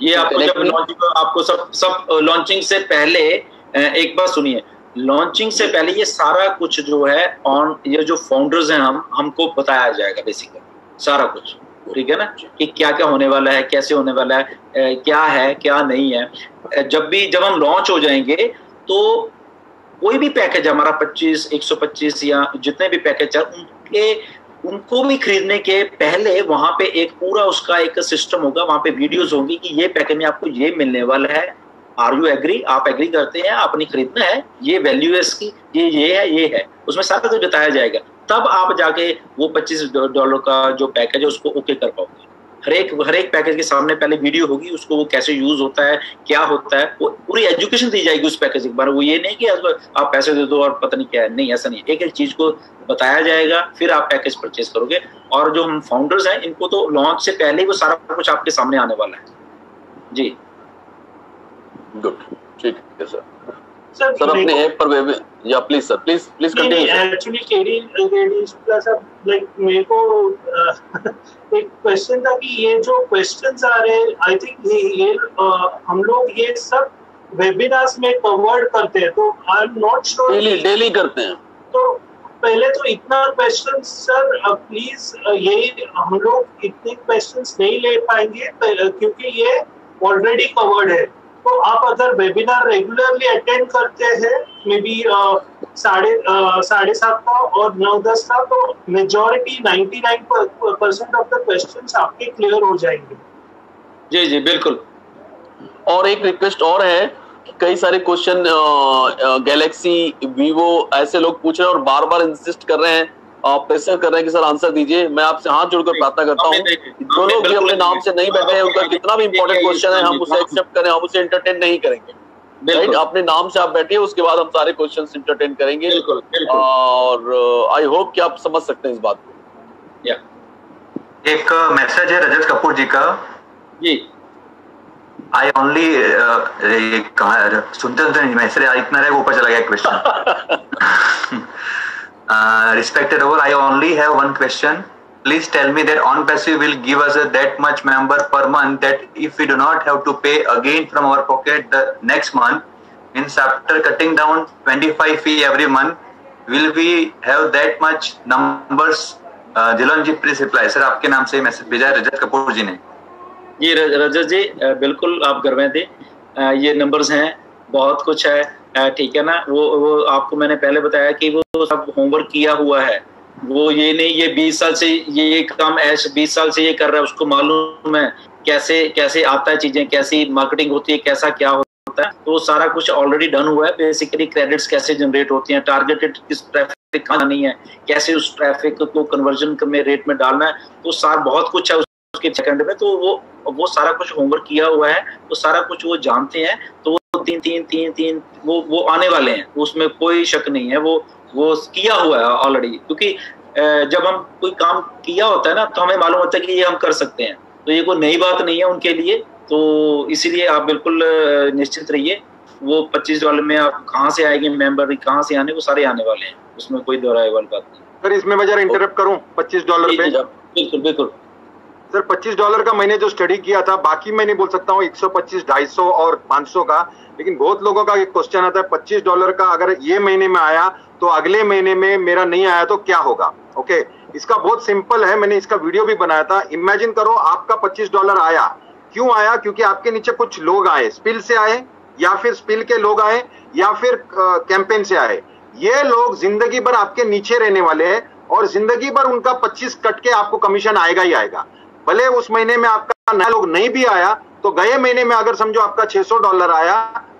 ये आपको जब लॉन्चिंग, आपको सब लॉन्चिंग से पहले एक बात सुनिए, लॉन्चिंग से पहले ये सारा कुछ जो है ऑन, ये जो फाउंडर्स हैं हमको बताया जाएगा बेसिकली सारा कुछ, ठीक है ना, कि क्या क्या होने वाला है, कैसे होने वाला है, क्या है क्या नहीं है। जब हम लॉन्च हो जाएंगे तो कोई भी पैकेज हमारा 25, 125 या जितने भी पैकेज है उनको भी खरीदने के पहले वहां पे एक पूरा उसका एक सिस्टम होगा, वहां पे वीडियोस होंगी कि ये पैकेज में आपको ये मिलने वाला है, आर यू एग्री, आप एग्री करते हैं, आपने खरीदना है, ये वैल्यू है इसकी, ये है, उसमें सारा कुछ बताया जाएगा। तब आप जाके वो $25 का जो पैकेज है उसको ओके कर पाओगे। हर एक पैकेज के सामने पहले वीडियो होगी, उसको वो कैसे यूज होता है, क्या होता है, वो पूरी एजुकेशन दी जाएगी उस पैकेज के बारे में। वो ये नहीं कि आप पैसे दे दो और पता नहीं क्या है, नहीं, ऐसा नहीं, एक एक चीज को बताया जाएगा, फिर आप पैकेज परचेज करोगे। और जो हम फाउंडर्स हैं इनको तो लॉन्च से पहले ही वो सारा कुछ आपके सामने आने वाला है। जी गुड, ठीक है सर। सर अपने ऐप पर या please sir, please continue. Actually KD sir, like मेरे को एक क्वेश्चन था कि ये जो क्वेश्चंस आ रहे हैं, आई थिंक ये हम लोग ये सब वेबिनार्स में कवर्ड करते हैं, तो I am not sure daily करते हैं। तो पहले तो इतना क्वेश्चन सर प्लीज, ये हम लोग इतने क्वेश्चंस नहीं ले पाएंगे क्योंकि ये ऑलरेडी कवर्ड है। तो आप अगर वेबिनार रेगुलरली अटेंड करते हैं, मे बी 7:30 का और 9-10 का, तो मेजॉरिटी 99% ऑफ द क्वेश्चंस आपके क्लियर हो जाएंगे। जी जी बिल्कुल। और एक रिक्वेस्ट और है, कई सारे क्वेश्चन गैलेक्सी, वीवो ऐसे लोग पूछ रहे हैं और बार बार इंसिस्ट कर रहे हैं, प्रेशर कर रहे हैं कि सर आंसर दीजिए। मैं आपसे हाथ जोड़कर प्रार्थना करता हूँ, जो लोग भी अपने नाम से नहीं बैठे हैं, उनका कितना भी इंपॉर्टेंट क्वेश्चन है हम उसे एक्सेप्ट करें, हम उसे एंटरटेन नहीं करेंगे। राइट, अपने नाम से आप बैठिए, उसके बाद हम सारे क्वेश्चंस एंटरटेन करेंगे। बिल्कुल, बिल्कुल। और आई होप कि आप समझ सकते हैं इस बात को। या एक मैसेज है रजत कपूर जी का। जी, आई ओनली सुनते सुनते मैसेज इतना रहे ऊपर चला गया question. Respected all, I only have one question. Please tell me that OnPassive will give us that much member per month that if we do not have to pay again from our pocket the next month, means after cutting down 25 fee every month, will we have that much numbers? Jilan ji please reply. Sir आपके नाम से message भेजा है रजत कपूर जी ने। जी रजत जी, बिल्कुल आप घर में दे, ये नंबर्स हैं, बहुत कुछ है, ठीक है ना। वो आपको मैंने पहले बताया कि वो सब होमवर्क किया हुआ है। वो ये नहीं ये 20 साल से ये काम ऐसे 20 साल से ये कर रहा है, उसको मालूम है कैसे कैसे आता है चीजें, कैसी मार्केटिंग होती है, कैसा क्या होता है। तो सारा कुछ ऑलरेडी डन हुआ है। बेसिकली क्रेडिट्स कैसे जनरेट होती हैं, टारगेटेड किस ट्रैफिक कहाँ नहीं है, कैसे उस ट्रैफिक को कन्वर्जन में रेट में डालना है, तो सारा बहुत कुछ है उसके सेकंड में। तो वो सारा कुछ होमवर्क किया हुआ है, तो सारा कुछ वो जानते हैं। तो वो तीन वो आने वाले हैं, उसमें कोई शक नहीं है। वो किया हुआ है ऑलरेडी, क्योंकि जब हम कोई काम किया होता है ना तो हमें मालूम होता है कि ये हम कर सकते हैं। तो ये कोई नई बात नहीं है उनके लिए। तो इसीलिए आप बिल्कुल निश्चित रहिए, वो $25 में आप कहाँ से आएंगे मेंबर, कहाँ से आने, वो सारे आने वाले हैं, उसमें कोई दोहराए वाली बात नहीं। सर इसमें मैं जरा इंटरप्ट करूं, $25 पे। बिल्कुल बिल्कुल सर $25 का मैंने जो स्टडी किया था, बाकी मैं नहीं बोल सकता हूँ 125, 250 और 500 का, लेकिन बहुत लोगों का एक क्वेश्चन आता है $25 का अगर ये महीने में आया तो अगले महीने में मेरा नहीं आया तो क्या होगा। ओके, इसका बहुत सिंपल है, मैंने इसका वीडियो भी बनाया था। इमेजिन करो आपका $25 आया, क्यों आया? क्योंकि आपके नीचे कुछ लोग आए, स्पिल से आए या फिर स्पिल के लोग आए या फिर कैंपेन से आए। ये लोग जिंदगी भर आपके नीचे रहने वाले हैं और जिंदगी भर उनका 25 कट के आपको कमीशन आएगा ही आएगा। भले उस महीने में आपका नया लोग नहीं भी आया तो गए महीने में अगर समझो आपका $600 आया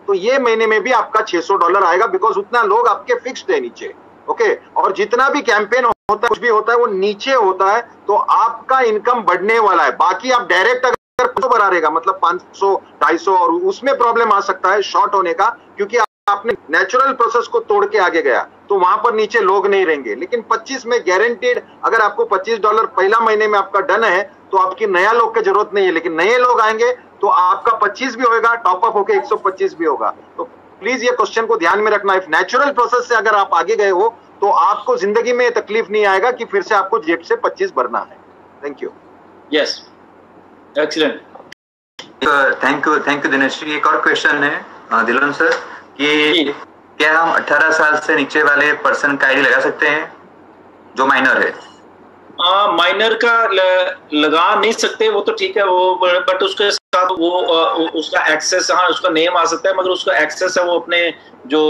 तो ये महीने में भी आपका $600 आएगा, बिकॉज उतना लोग आपके फिक्स्ड है नीचे। ओके, और जितना भी कैंपेन होता है, कुछ भी होता है, वो नीचे होता है, तो आपका इनकम बढ़ने वाला है। बाकी आप डायरेक्ट अगर 500 बढ़ा रहेगा, मतलब 500, 250, और उसमें प्रॉब्लम आ सकता है शॉर्ट होने का, क्योंकि आपने नेचुरल प्रोसेस को तोड़ के आगे गया तो वहां पर नीचे लोग नहीं रहेंगे। लेकिन 25 में गारंटीड, अगर आपको $25 पहला महीने में आपका डन है तो आपकी नया लोग की जरूरत नहीं है, लेकिन नए लोग आएंगे तो आपका 25 भी होगा, टॉपअप होकर 125 भी होगा। तो प्लीज ये क्वेश्चन को ध्यान में रखना। इफ नेचुरल प्रोसेस से अगर आप आगे गए हो तो आपको जिंदगी में तकलीफ नहीं आएगा कि फिर से आपको जेब से 25 भरना है। Thank you. Yes, excellent, thank you Dinesh ji. एक और क्वेश्चन है दिलन सर कि क्या हम 18 साल से नीचे वाले पर्सन का आईडी लगा सकते हैं जो माइनर है? माइनर का लगा नहीं सकते, वो तो ठीक है, वो बट उसके साथ वो उसका एक्सेस, हाँ उसका नेम आ सकता है, मगर उसका एक्सेस है वो अपने जो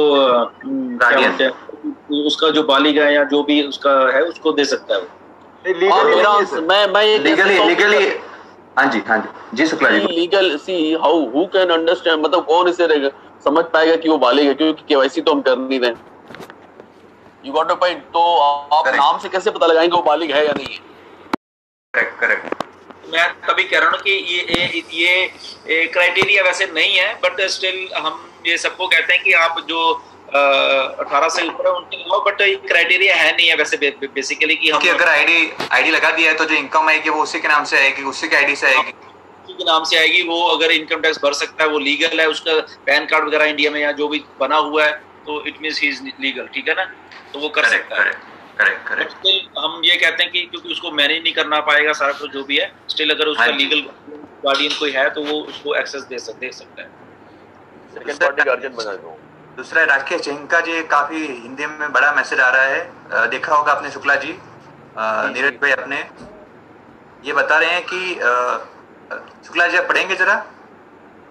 उसका जो बालिग है या जो भी उसका है उसको दे सकता है वो। मैं लीगली हाँ जी Shukla ji. Legal see how who can understand, मतलब कौन इसे समझ पाएगा कि वो बालिग है, क्योंकि केवाईसी तो हम कर नहीं रहे। You got a point. तो आप नाम से कैसे पता लगाएंगे वो बालिग है या नहीं है? करेक्ट। मैं तभी कह रहा हूँ कि ये क्राइटेरिया वैसे नहीं है, बट स्टिल हम ये सबको कहते हैं कि आप जो 18 से ऊपर है उनके लिए, बट क्राइटेरिया है नहीं है वैसे बेसिकली कि हम अगर आईडी लगा दिया है तो जो इनकम आएगी वो उसी के नाम से आएगी, उसी के आईडी से आएगी, उसी के नाम से आएगी। वो अगर इनकम टैक्स भर सकता है, वो लीगल है, उसका पैन कार्ड वगैरह इंडिया में या जो भी बना हुआ है, तो it means he is legal, ठीक है ना, तो वो कर सकता है। करेक्ट। हम ये कहते हैं कि क्योंकि उसको मैनेज नहीं करना पाएगा सारा कुछ जो भी है, स्टिल अगर उसका लीगल गार्डियन कोई है तो वो उसको एक्सेस दे सकता है। सेकंड पार्टी गार्डियन बना दो। दूसरा राकेश जैनका जी, काफी हिंदी में बड़ा मैसेज आ रहा है, देखा होगा आपने शुक्ला जी, नीरज भाई अपने ये बता रहे हैं कि शुक्ला जी आप पढ़ेंगे जरा।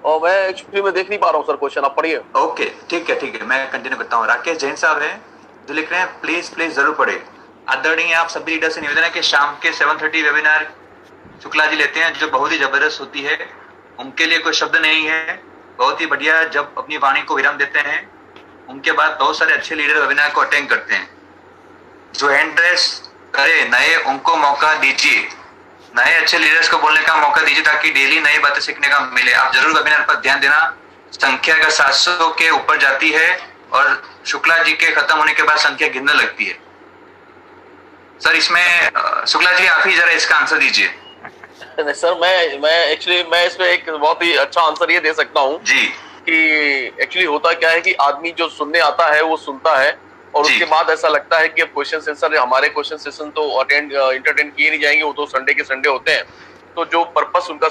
और मैं एक्चुअली मैं देख नहीं पा रहा हूँ सर, क्वेश्चन आप पढ़िए। ओके ठीक है, मैं कंटिन्यू करता हूँ। राकेश जैन साहब हैं जो लिख रहे हैं, प्लीज जरूर पढ़े। आदरणीय आप सभी लीडर से निवेदन है कि शाम के 7:30 वेबिनार शुक्ला जी लेते हैं जो बहुत ही जबरदस्त होती है, उनके लिए कोई शब्द नहीं है, बहुत ही बढ़िया जब अपनी वाणी को विराम देते हैं। उनके बाद बहुत सारे अच्छे लीडर वेबिनार को अटेंड करते हैं। जो हैंड रेस करे नए उनको मौका दीजिए, नए अच्छे लीडर्स को बोलने का मौका दीजिए ताकि डेली नई बातें सीखने का मिले। आप जरूर वेबिनार पर ध्यान देना, संख्या का 700 के ऊपर जाती है और शुक्ला जी के खत्म होने के बाद संख्या गिरने लगती है। सर इसमें शुक्ला जी आप ही जरा इसका आंसर दीजिए। सर मैं इसमें एक बहुत ही अच्छा आंसर ये दे सकता हूँ जी कि एक्चुअली होता क्या है कि आदमी जो सुनने आता है वो सुनता है और उसके बाद ऐसा लगता है कि अब क्वेश्चन सेशन, हमारे क्वेश्चन सेशन तो इंटरटेन किए नहीं जाएंगे, वो तो संडे के संडे होते हैं, तो जो पर्पस उनका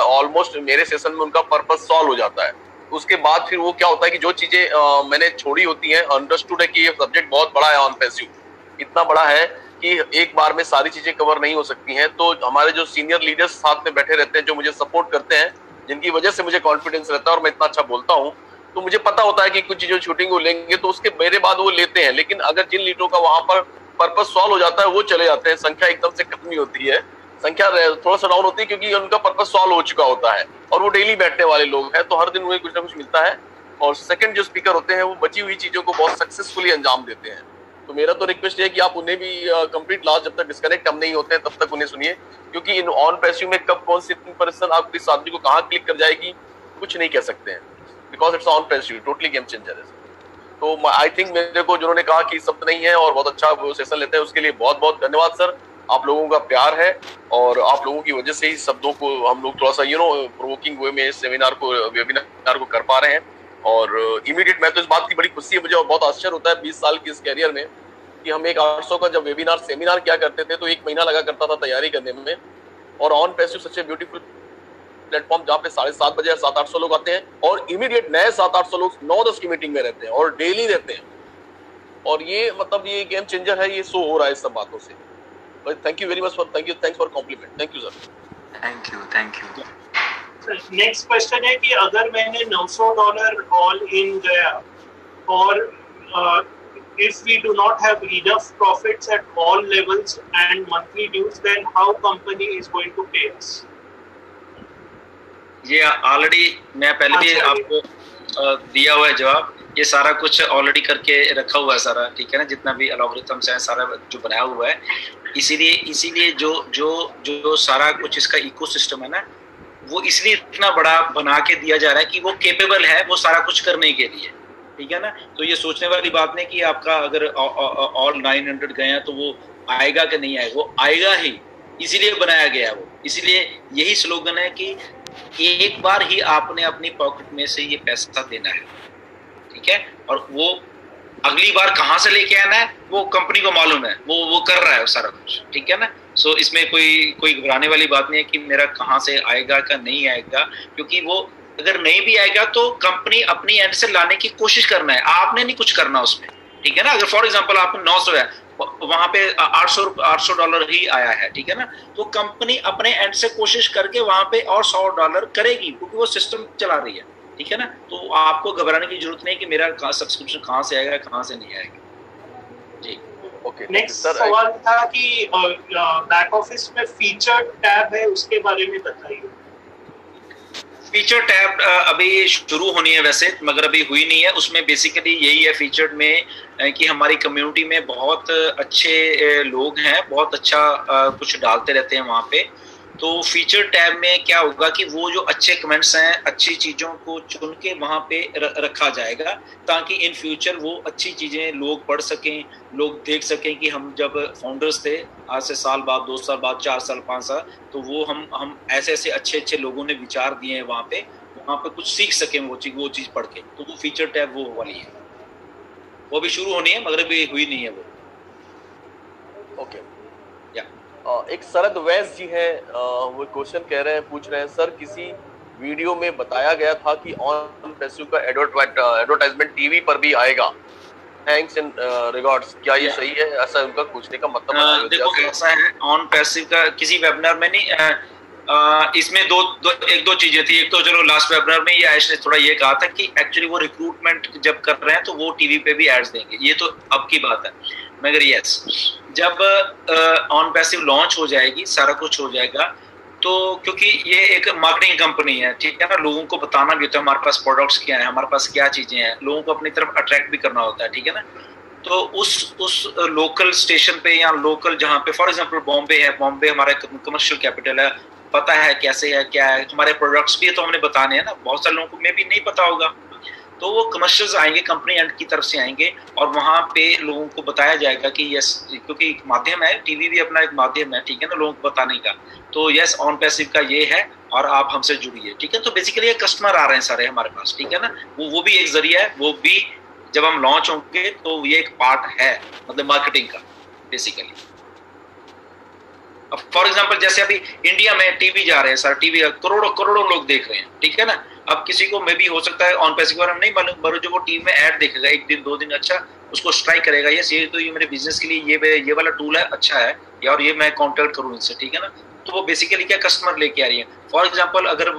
ऑलमोस्ट मेरे सेशन में उनका पर्पस सॉल्व हो जाता है। उसके बाद फिर वो क्या होता है कि जो चीजें मैंने छोड़ी होती हैं, अंडरस्टूड है कि ये सब्जेक्ट बहुत बड़ा है, ऑन पैसिव इतना बड़ा है कि एक बार में सारी चीजें कवर नहीं हो सकती हैं, तो हमारे जो सीनियर लीडर्स साथ में बैठे रहते हैं, जो मुझे सपोर्ट करते हैं, जिनकी वजह से मुझे कॉन्फिडेंस रहता है और मैं इतना अच्छा बोलता हूँ, तो मुझे पता होता है कि कुछ चीजों शूटिंग वो लेंगे तो उसके मेरे बाद वो लेते हैं। लेकिन अगर जिन लीडरों का वहां पर पर्पस सॉल्व हो जाता है वो चले जाते हैं, संख्या एकदम से कम नहीं होती है, संख्या थोड़ा सा डाउन होती है क्योंकि उनका पर्पस सॉल्व हो चुका होता है और वो डेली बैठने वाले लोग हैं, तो हर दिन उन्हें कुछ ना कुछ मिलता है। और सेकंड जो स्पीकर होते हैं वो बची हुई चीजों को बहुत सक्सेसफुली अंजाम देते हैं। तो मेरा तो रिक्वेस्ट है कि आप उन्हें भी कंप्लीट लास्ट जब तक डिस्कनेक्ट हम नहीं होते हैं तब तक उन्हें सुनिए, क्योंकि इन ऑन पैसिव में कब कौन सी पर्सन आपकी इस आदमी को कहाँ क्लिक कर जाएगी कुछ नहीं कह सकते हैं, because it's on passive, totally game changer है। तो आई थिंक मेरे को जिन्होंने कहा कि शब्द नहीं है और बहुत अच्छा सेशन लेते हैं, उसके लिए बहुत बहुत धन्यवाद सर। आप लोगों का प्यार है और आप लोगों की वजह से ही शब्दों को हम लोग थोड़ा सा प्रोवोकिंग वे में सेमिनार को, वेबिनार को कर पा रहे हैं। और इमीडिएट मैं तो इस बात की बड़ी खुशी है मुझे, और बहुत आश्चर्य होता है 20 साल की इस कैरियर में कि हम एक 800 का जब वेबिनार सेमिनार क्या करते थे तो 1 महीना लगा करता था तैयारी करने में, और on passive such a beautiful platform जहाँ पे 7:30 बजे 700-800 लोग आते हैं और इमीडिएट नए 700-800 लोग 9-10 की मीटिंग में रहते हैं और डेली रहते हैं, और ये मतलब ये गेम चेंजर है, ये शो हो रहा है इस सब बातों से। Thank you very much for thanks for compliment. Thank you sir. Thank you. Next question है कि अगर मैंने $900 ऑल इन गया और if we do not have enough profits at all levels and monthly dues, then how company is going to pay us? ये already मैं पहले भी आपको दिया हुआ है जवाब, ये सारा कुछ ऑलरेडी करके रखा हुआ है सारा, ठीक है ना, जितना भी एल्गोरिथम्स है सारा जो बनाया हुआ है, इसीलिए जो सारा कुछ इसका इकोसिस्टम है ना, वो इसलिए इतना बड़ा बना के दिया जा रहा है कि वो केपेबल है वो सारा कुछ करने के लिए, ठीक है ना। तो ये सोचने वाली बात नहीं कि आपका अगर ऑल 900 गए हैं तो वो आएगा कि नहीं आएगा, वो आएगा ही, इसीलिए बनाया गया है वो। इसीलिए यही स्लोगन है कि एक बार ही आपने अपनी पॉकेट में से ये पैसा देना है, ठीक है, और वो अगली बार कहाँ से लेके आना है वो कंपनी को मालूम है, वो कर रहा है सारा कुछ, ठीक है ना। सो इसमें कोई घबराने वाली बात नहीं है कि मेरा कहाँ से आएगा का नहीं आएगा, क्योंकि वो अगर नहीं भी आएगा तो कंपनी अपनी एंड से लाने की कोशिश करना है, आपने नहीं कुछ करना उसमें, ठीक है ना। अगर फॉर एग्जांपल आपने 900 है, वहां पे $800 ही आया है, ठीक है ना, तो कंपनी अपने एंड से कोशिश करके वहां पे और $100 करेगी, क्योंकि वो सिस्टम चला रही है, ठीक है ना। तो आपको घबराने की जरूरत नहीं कि मेरा सब्सक्रिप्शन कहाँ से आएगा कहाँ से नहीं आएगा जी। ओके, नेक्स्ट सवाल था कि बैक ऑफिस में फीचर टैब है, उसके बारे में बताइए। फीचर टैब अभी शुरू होनी है वैसे, मगर अभी हुई नहीं है। उसमें बेसिकली यही है फीचर में कि हमारी कम्युनिटी में बहुत अच्छे लोग हैं, बहुत अच्छा कुछ डालते रहते हैं वहाँ पे। तो फीचर टैब में क्या होगा कि वो जो अच्छे कमेंट्स हैं, अच्छी चीज़ों को चुन के वहाँ पे रखा जाएगा, ताकि इन फ्यूचर वो अच्छी चीज़ें लोग पढ़ सकें, लोग देख सकें कि हम जब फाउंडर्स थे आज से साल बाद, 2 साल बाद, 4 साल, 5 साल, तो वो हम ऐसे अच्छे लोगों ने विचार दिए हैं वहाँ पे कुछ सीख सकें वो चीज़ पढ़ के। तो वो फीचर टैब वो वाली है, वो भी शुरू होनी है मगर अभी हुई नहीं है वो। ओके, एक शरद वैस जी है, वो क्वेश्चन पूछ रहे हैं, सर किसी वीडियो में बताया गया था कि ऑन पैसिव का एडवर्टाइजमेंट टीवी पर भी आएगा, थैंक्स एंड रिगार्ड्स, क्या ये सही है? ऐसा उनका पूछने का मतलब देखो ऐसा है, ऑन पैसिव का किसी वेबिनार में नहीं, इसमें एक दो चीजें थी। एक तो चलो लास्ट वेबिनार में ये आयश ने थोड़ा ये कहा था कि एक्चुअली वो रिक्रूटमेंट जब कर रहे हैं तो वो टीवी पे भी एड्स देंगे, ये तो अब की बात है। मगर यस, जब ऑन पैसिव लॉन्च हो जाएगी, सारा कुछ हो जाएगा, तो क्योंकि ये एक मार्केटिंग कंपनी है, ठीक है ना, लोगों को बताना भी होता है हमारे पास प्रोडक्ट्स क्या है, हमारे पास क्या चीजें हैं, लोगों को अपनी तरफ अट्रैक्ट भी करना होता है, ठीक है ना। तो उस लोकल स्टेशन पे या लोकल जहाँ पे फॉर एग्जांपल बॉम्बे है, बॉम्बे हमारा कमर्शियल कैपिटल है, पता है कैसे है क्या है, हमारे प्रोडक्ट्स भी है तो हमने बताने हैं ना, बहुत सारे लोगों को में भी नहीं पता होगा। तो वो कमर्शियल्स आएंगे कंपनी एंड की तरफ से आएंगे और वहाँ पे लोगों को बताया जाएगा कि यस, क्योंकि एक माध्यम है, टीवी भी अपना एक माध्यम है, ठीक है ना, लोगों को बताने का। तो यस, ऑन पैसिव का ये है और आप हमसे जुड़िए, ठीक है। तो बेसिकली ये कस्टमर आ रहे हैं सारे हमारे पास, ठीक है ना, वो भी एक जरिया है, वो भी जब हम लॉन्च होंगे तो ये एक पार्ट है मतलब मार्केटिंग का बेसिकली। अब फॉर एग्जांपल जैसे अभी इंडिया में टीवी जा रहे हैं सर, टीवी करोड़ों लोग देख रहे हैं, ठीक है ना। अब किसी को मे भी हो सकता है ऑन पैसिव के बारे में नहीं मालूम, पर जो वो टीवी में ऐड देखेगा एक दिन 2 दिन, अच्छा उसको स्ट्राइक करेगा, यस ये तो ये मेरे बिजनेस के लिए ये वाला टूल है, अच्छा है, या और ये मैं कॉन्टैक्ट करूँ इनसे, ठीक है ना। तो वो बेसिकली क्या कस्टमर लेके आ रही है। फॉर एग्जांपल अगर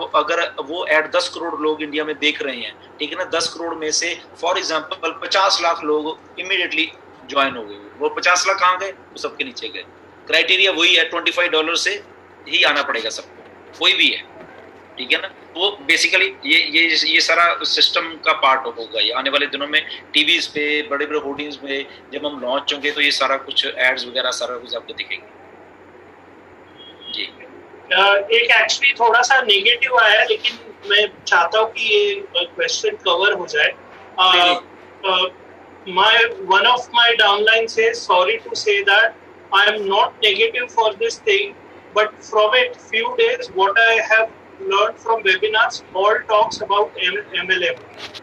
वो ऐड 10 करोड़ लोग इंडिया में देख रहे हैं, ठीक है ना, 10 करोड़ में से फॉर एग्जांपल 50 लाख लोग इमीडिएटली ज्वाइन हो गए। वो 50 लाख कहाँ गए? वो सबके नीचे गए। क्राइटेरिया वही है, $25 से ही आना पड़ेगा सबको, कोई भी है, ठीक है ना। वो बेसिकली ये सारा सिस्टम का पार्ट होगा। ये आने वाले दिनों में टीवीज पे, बड़े बड़े होर्डिंग्स में जब हम लॉन्च होंगे तो ये सारा कुछ एड्स वगैरह सारा कुछ आपको दिखेंगे जी। एक एक्चुअली थोड़ा सा नेगेटिव आया है, लेकिन मैं चाहता हूँ कि ये क्वेश्चन कवर हो जाए। one of my downline says, sorry to say that I am not negative for this thing, but from it few days what I have learned from webinars all talks about MLM,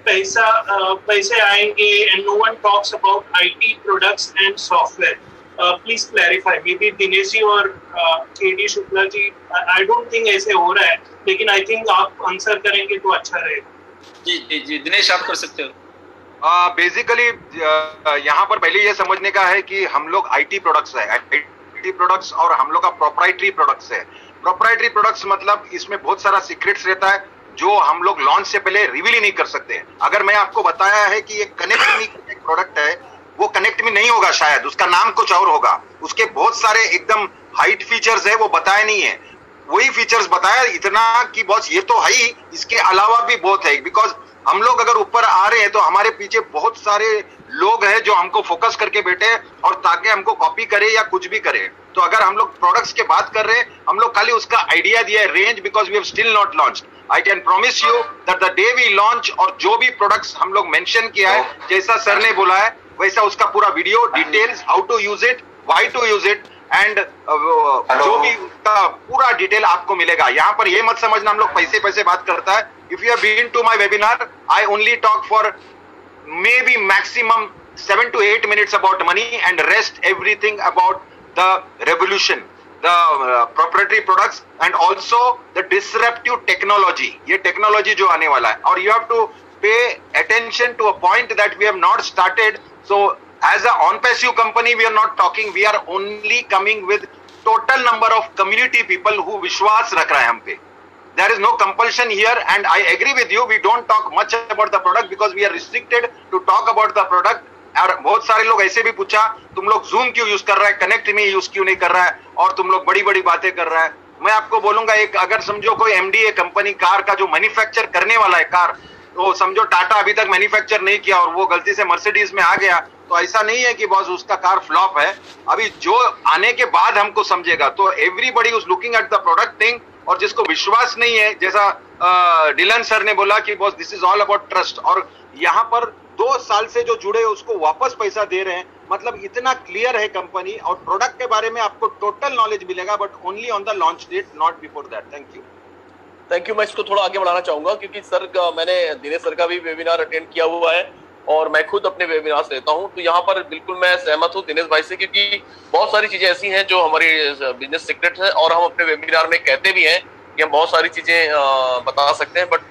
पैसे आएंगे, and no one talks about IT products and software. Please clarify. Maybe Dinesh ji और KD Shukla ji, I don't think ऐसे हो रहा है, लेकिन I think आप answer करेंगे तो अच्छा रहेगा। जी दिनेश आप कर सकते हो। बेसिकली यहाँ पर पहले ये समझने का है कि हम लोग आईटी प्रोडक्ट्स है, आईटी प्रोडक्ट्स और हम लोग का प्रोप्राइटरी प्रोडक्ट्स है। प्रोप्राइटरी प्रोडक्ट्स मतलब इसमें बहुत सारा सीक्रेट्स रहता है जो हम लोग लॉन्च से पहले रिवील ही नहीं कर सकते। अगर मैं आपको बताया है कि ये कनेक्ट मी एक प्रोडक्ट है, वो कनेक्ट मी नहीं होगा, शायद उसका नाम कुछ और होगा, उसके बहुत सारे एकदम हाइट फीचर्स है वो बताया नहीं है, वही फीचर्स बताया इतना कि बॉस ये तो है ही, इसके अलावा भी बहुत है। बिकॉज हम लोग अगर ऊपर आ रहे हैं तो हमारे पीछे बहुत सारे लोग हैं जो हमको फोकस करके बैठे और ताकि हमको कॉपी करे या कुछ भी करे। तो अगर हम लोग प्रोडक्ट्स के बात कर रहे हैं, हम लोग खाली उसका आइडिया दिया है, range, because we have still not launched. I can promise you that the day we launch, और जो भी प्रोडक्ट्स हम लोग मेंशन किया है, जैसा सर ने बोला है वैसा उसका पूरा video details, how to use it, why to use it, and जो भी उसका पूरा डिटेल आपको मिलेगा। यहाँ पर ये मत समझना हम लोग पैसे बात करता है। If you have been to my webinar, I only talk for maybe maximum 7 to 8 minutes about money, and rest everything about the revolution, the proprietary products, and also the disruptive technology. ये technology जो आने वाला है, और you have to pay attention to a point that we have not started. So as a on-passive company, we are not talking. We are only coming with total number of community people who विश्वास रख रहा है हम पे। There is no compulsion here, and I agree with you. We don't talk much about the product because we are restricted to talk about the product. और बहुत सारे लोग ऐसे भी पूछा, तुम लोग Zoom क्यों यूज कर रहा है, कनेक्ट में यूज क्यों नहीं कर रहा है, और तुम लोग बड़ी बातें कर रहा है। मैं आपको बोलूंगा, एक अगर समझो कोई MDA कंपनी कार का जो मैन्युफैक्चर करने वाला है कार, तो समझो टाटा अभी तक मैन्युफैक्चर नहीं किया और वो गलती से मर्सिडीज में आ गया, तो ऐसा नहीं है कि बॉस उसका कार फ्लॉप है। अभी जो आने के बाद हमको समझेगा, तो everybody is looking at the product thing. और जिसको विश्वास नहीं है, जैसा डिलन सर ने बोला कि boss this is all about trust, और यहाँ पर 2 साल से जो जुड़े उसको वापस पैसा दे रहे हैं, मतलब इतना क्लियर है कंपनी। और प्रोडक्ट के बारे में आपको टोटल नॉलेज मिलेगा, but only on the launch date, not before that. Thank you. मैं इसको थोड़ा आगे बढ़ाना चाहूंगा, क्योंकि सर का, मैंने दिनेश सर का भी वेबिनार अटेंड किया हुआ है और मैं खुद अपने वेबिनार लेता हूं, तो यहाँ पर बिल्कुल मैं सहमत हूँ दिनेश भाई से, क्योंकि बहुत सारी चीजें ऐसी हैं जो हमारी बिजनेस सीक्रेट है, और हम अपने वेबिनार में कहते भी हैं कि हम बहुत सारी चीजें बता सकते हैं, बट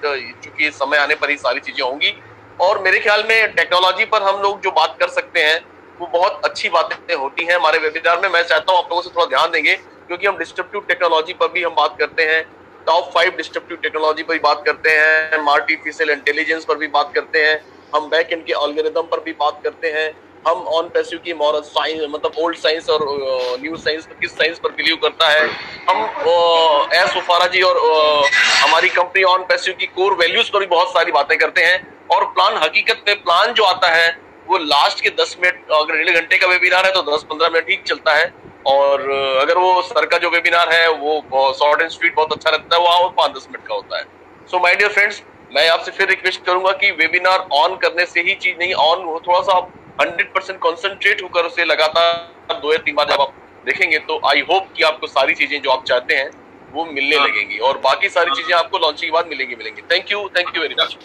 चूंकि समय आने पर ही सारी चीजें होंगी। और मेरे ख्याल में टेक्नोलॉजी पर हम लोग जो बात कर सकते हैं वो बहुत अच्छी बातें होती हैं हमारे वेबिनार में। मैं चाहता हूँ आप लोगों से थोड़ा ध्यान देंगे, क्योंकि हम डिस्ट्रप्टिव टेक्नोलॉजी पर भी हम बात करते हैं, टॉप 5 डिस्ट्रप्टिव टेक्नोलॉजी पर भी बात करते हैं, आर्टिफिशियल इंटेलिजेंस पर भी बात करते हैं, हम बैक एंड के एल्गोरिथम पर भी बात करते हैं, हम ऑन पैसिव की मॉरल साइंस, मतलब ओल्ड साइंस और न्यू साइंस, किस साइंस पर बिलीव करता है, हम एस उफारा जी और हमारी कंपनी ऑन पैसिव की कोर वैल्यूज पर भी बहुत सारी बातें करते हैं। और प्लान, हकीकत में प्लान जो आता है वो लास्ट के 10 मिनट, अगर 1.5 घंटे का वेबिनार है तो 10-15 मिनट ही चलता है, और अगर वो सर का जो वेबिनार है वो शॉर्ट एंड स्वीट बहुत अच्छा लगता है, वो 5-10 मिनट का होता है। सो माय डियर फ्रेंड्स, मैं आपसे फिर रिक्वेस्ट करूंगा कि वेबिनार ऑन करने से ही चीज नहीं, ऑन थोड़ा सा आप 100% कॉन्सेंट्रेट होकर उसे लगातार 2 या 3 बार जब आप देखेंगे तो आई होप कि आपको सारी चीजें जो आप चाहते हैं वो मिलने लगेंगी, और बाकी सारी चीजें आपको लॉन्चिंग के बाद मिलेंगी। Thank you very much.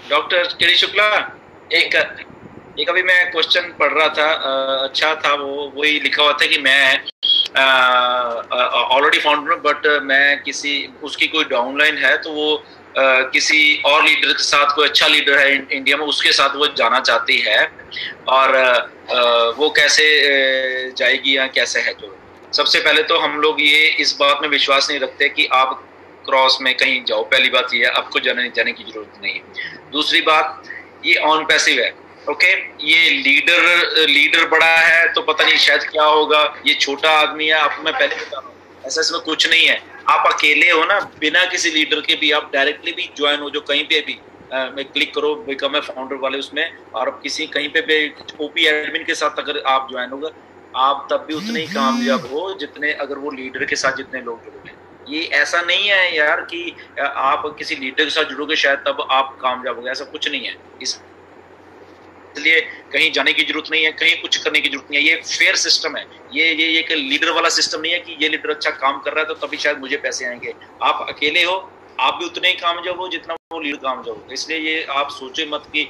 Doctor KD Shukla, एक अभी मैं क्वेश्चन पढ़ रहा था, अच्छा था वो, वही लिखा हुआ था कि मैं ऑलरेडी फाउंडर हूँ, बट मैं किसी उसकी कोई डाउनलाइन है तो वो किसी और लीडर के साथ, कोई अच्छा लीडर है इंडिया में, उसके साथ वो जाना चाहती है, और वो कैसे जाएगी या कैसे है। तो सबसे पहले तो हम लोग ये इस बात में विश्वास नहीं रखते कि आप क्रॉस में कहीं जाओ, पहली बात ये है, आपको जाने की जरूरत नहीं है। दूसरी बात, ये ऑन पैसिव है, ओके। ये लीडर बड़ा है तो पता नहीं शायद क्या होगा, ये छोटा आदमी है, आपको मैं पहले बता रहा हूँ, ऐसा इसमें कुछ नहीं है। आप अकेले हो ना, बिना किसी लीडर के भी आप डायरेक्टली भी ज्वाइन हो, जो कहीं पे भी क्लिक करो बिकम ए फाउंडर वाले उसमें, और किसी कहीं पे भी ओपी एडमिन के साथ अगर आप ज्वाइन होगा, आप तब भी उतने ही कामयाब हो जितने अगर वो लीडर के साथ जितने लोग जुड़ोगे। ये ऐसा नहीं है यार कि आप किसी लीडर के साथ जुड़ोगे शायद तब आप कामयाब होगे, ऐसा कुछ नहीं है। इसलिए कहीं जाने की जरूरत नहीं है, कहीं कुछ करने की जरूरत नहीं है। ये फेयर सिस्टम है, ये एक लीडर वाला सिस्टम नहीं है कि ये लीडर अच्छा काम कर रहा है तो तभी शायद मुझे पैसे आएंगे। आप अकेले हो, आप भी उतने ही कामयाब हो जितना वो लीडर कामयाब हो। इसलिए ये आप सोचे मत कि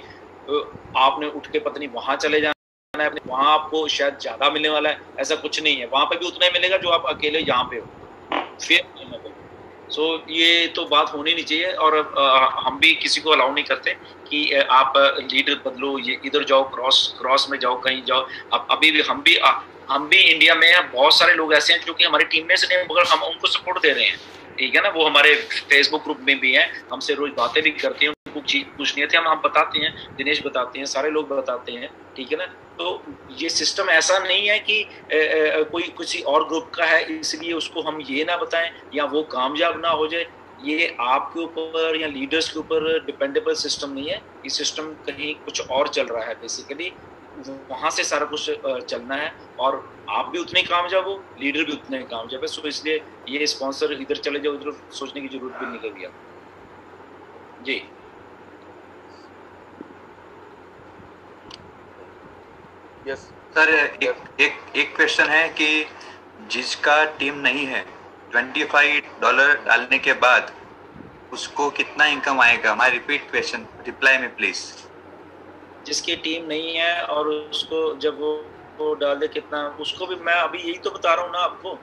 आपने उठ के पत्नी वहां चले जाना है, वहां आपको शायद ज्यादा मिलने वाला है, ऐसा कुछ नहीं है। वहां पे भी उतना ही मिलेगा जो आप अकेले यहाँ पे हो। फेयर सो ये तो बात होनी नहीं चाहिए, और हम भी किसी को अलाउ नहीं करते कि आप लीडर बदलो, ये इधर जाओ, क्रॉस में जाओ, कहीं जाओ। अब अभी भी हम भी इंडिया में बहुत सारे लोग ऐसे हैं जो कि हमारी टीम में से नहीं, मगर हम उनको सपोर्ट दे रहे हैं, ठीक है ना। वो हमारे फेसबुक ग्रुप में भी हैं, हमसे रोज बातें भी करते हैं, उनको चीज पूछनी है हम बताते हैं, दिनेश बताते हैं, सारे लोग बताते हैं, ठीक है ना। तो ये सिस्टम ऐसा नहीं है कि कोई किसी और ग्रुप का है इसलिए उसको हम ये ना बताएं या वो कामयाब ना हो जाए। ये आपके ऊपर या लीडर्स के ऊपर डिपेंडेबल सिस्टम नहीं है। ये सिस्टम कहीं कुछ और चल रहा है, बेसिकली वहां से सारा कुछ चलना है, और आप भी उतने कामयाब हो, लीडर भी उतने कामयाब है। सो इसलिए ये स्पॉन्सर इधर चले जाओ, इधर सोचने की जरूरत भी नहीं लगी आप जी। यस सर, एक क्वेश्चन है कि जिसका टीम नहीं है, $25 डालने के बाद उसको कितना इनकम आएगा? माय रिपीट क्वेश्चन, रिप्लाई में प्लीज। जिसकी टीम नहीं है और उसको जब वो डाल दे कितना, उसको भी मैं अभी यही तो बता रहा हूँ ना आपको,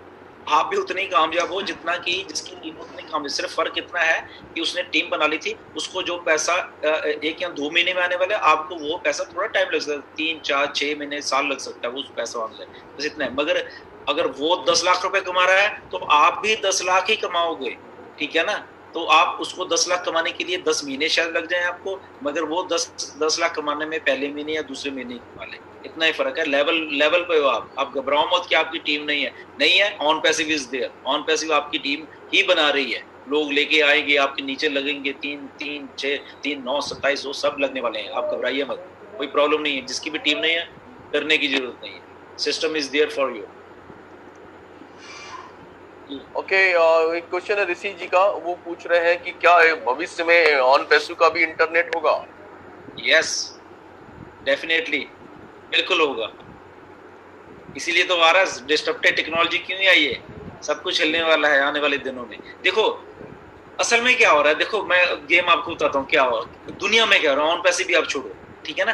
आप भी उतने ही कामयाब हो जितना कि जिसकी टीम उतनी कामयाब। सिर्फ फर्क इतना है कि उसने टीम बना ली थी, उसको जो पैसा 1 या 2 महीने में आने वाला है, आपको वो पैसा थोड़ा टाइम लग सकता है, 3, 4, 6 महीने, साल लग सकता है वो पैसा आने में, बस इतना है। मगर अगर वो 10 लाख रुपए कमा रहा है तो आप भी 10 लाख ही कमाओगे, ठीक है ना। तो आप उसको 10 लाख कमाने के लिए 10 महीने शायद लग जाए आपको, मगर वो 10 लाख कमाने में पहले महीने या दूसरे महीने ही कमा ले, इतना ही फर्क है। लेवल पे हो आप घबराओ मत कि आपकी टीम नहीं है। OnPassive is there, OnPassive आपकी टीम ही बना रही है, लोग लेके आएंगे, आपके नीचे लगेंगे, 3, 6, 3, 9, 27 वो सब लगने वाले हैं, आप घबराइए मत, कोई प्रॉब्लम नहीं है। जिसकी भी टीम नहीं है, करने की जरूरत नहीं है, system is there for you. Okay, एक क्वेश्चन है ऋषि जी का, वो पूछ रहे हैं कि क्या भविष्य में ऑन पैसिव का भी इंटरनेट होगा? यस, डेफिनेटली, बिल्कुल होगा। इसीलिए तो आ रहा है, डिस्टर्प्टेड टेक्नोलॉजी क्यों नहीं आई है, सब कुछ हिलने वाला है आने वाले दिनों में। देखो असल में क्या हो रहा है, देखो मैं गेम आपको बताता हूँ क्या हो रहा है दुनिया में, क्या हो रहा है। ऑन पैसिव भी आप छोड़ो, ठीक है ना।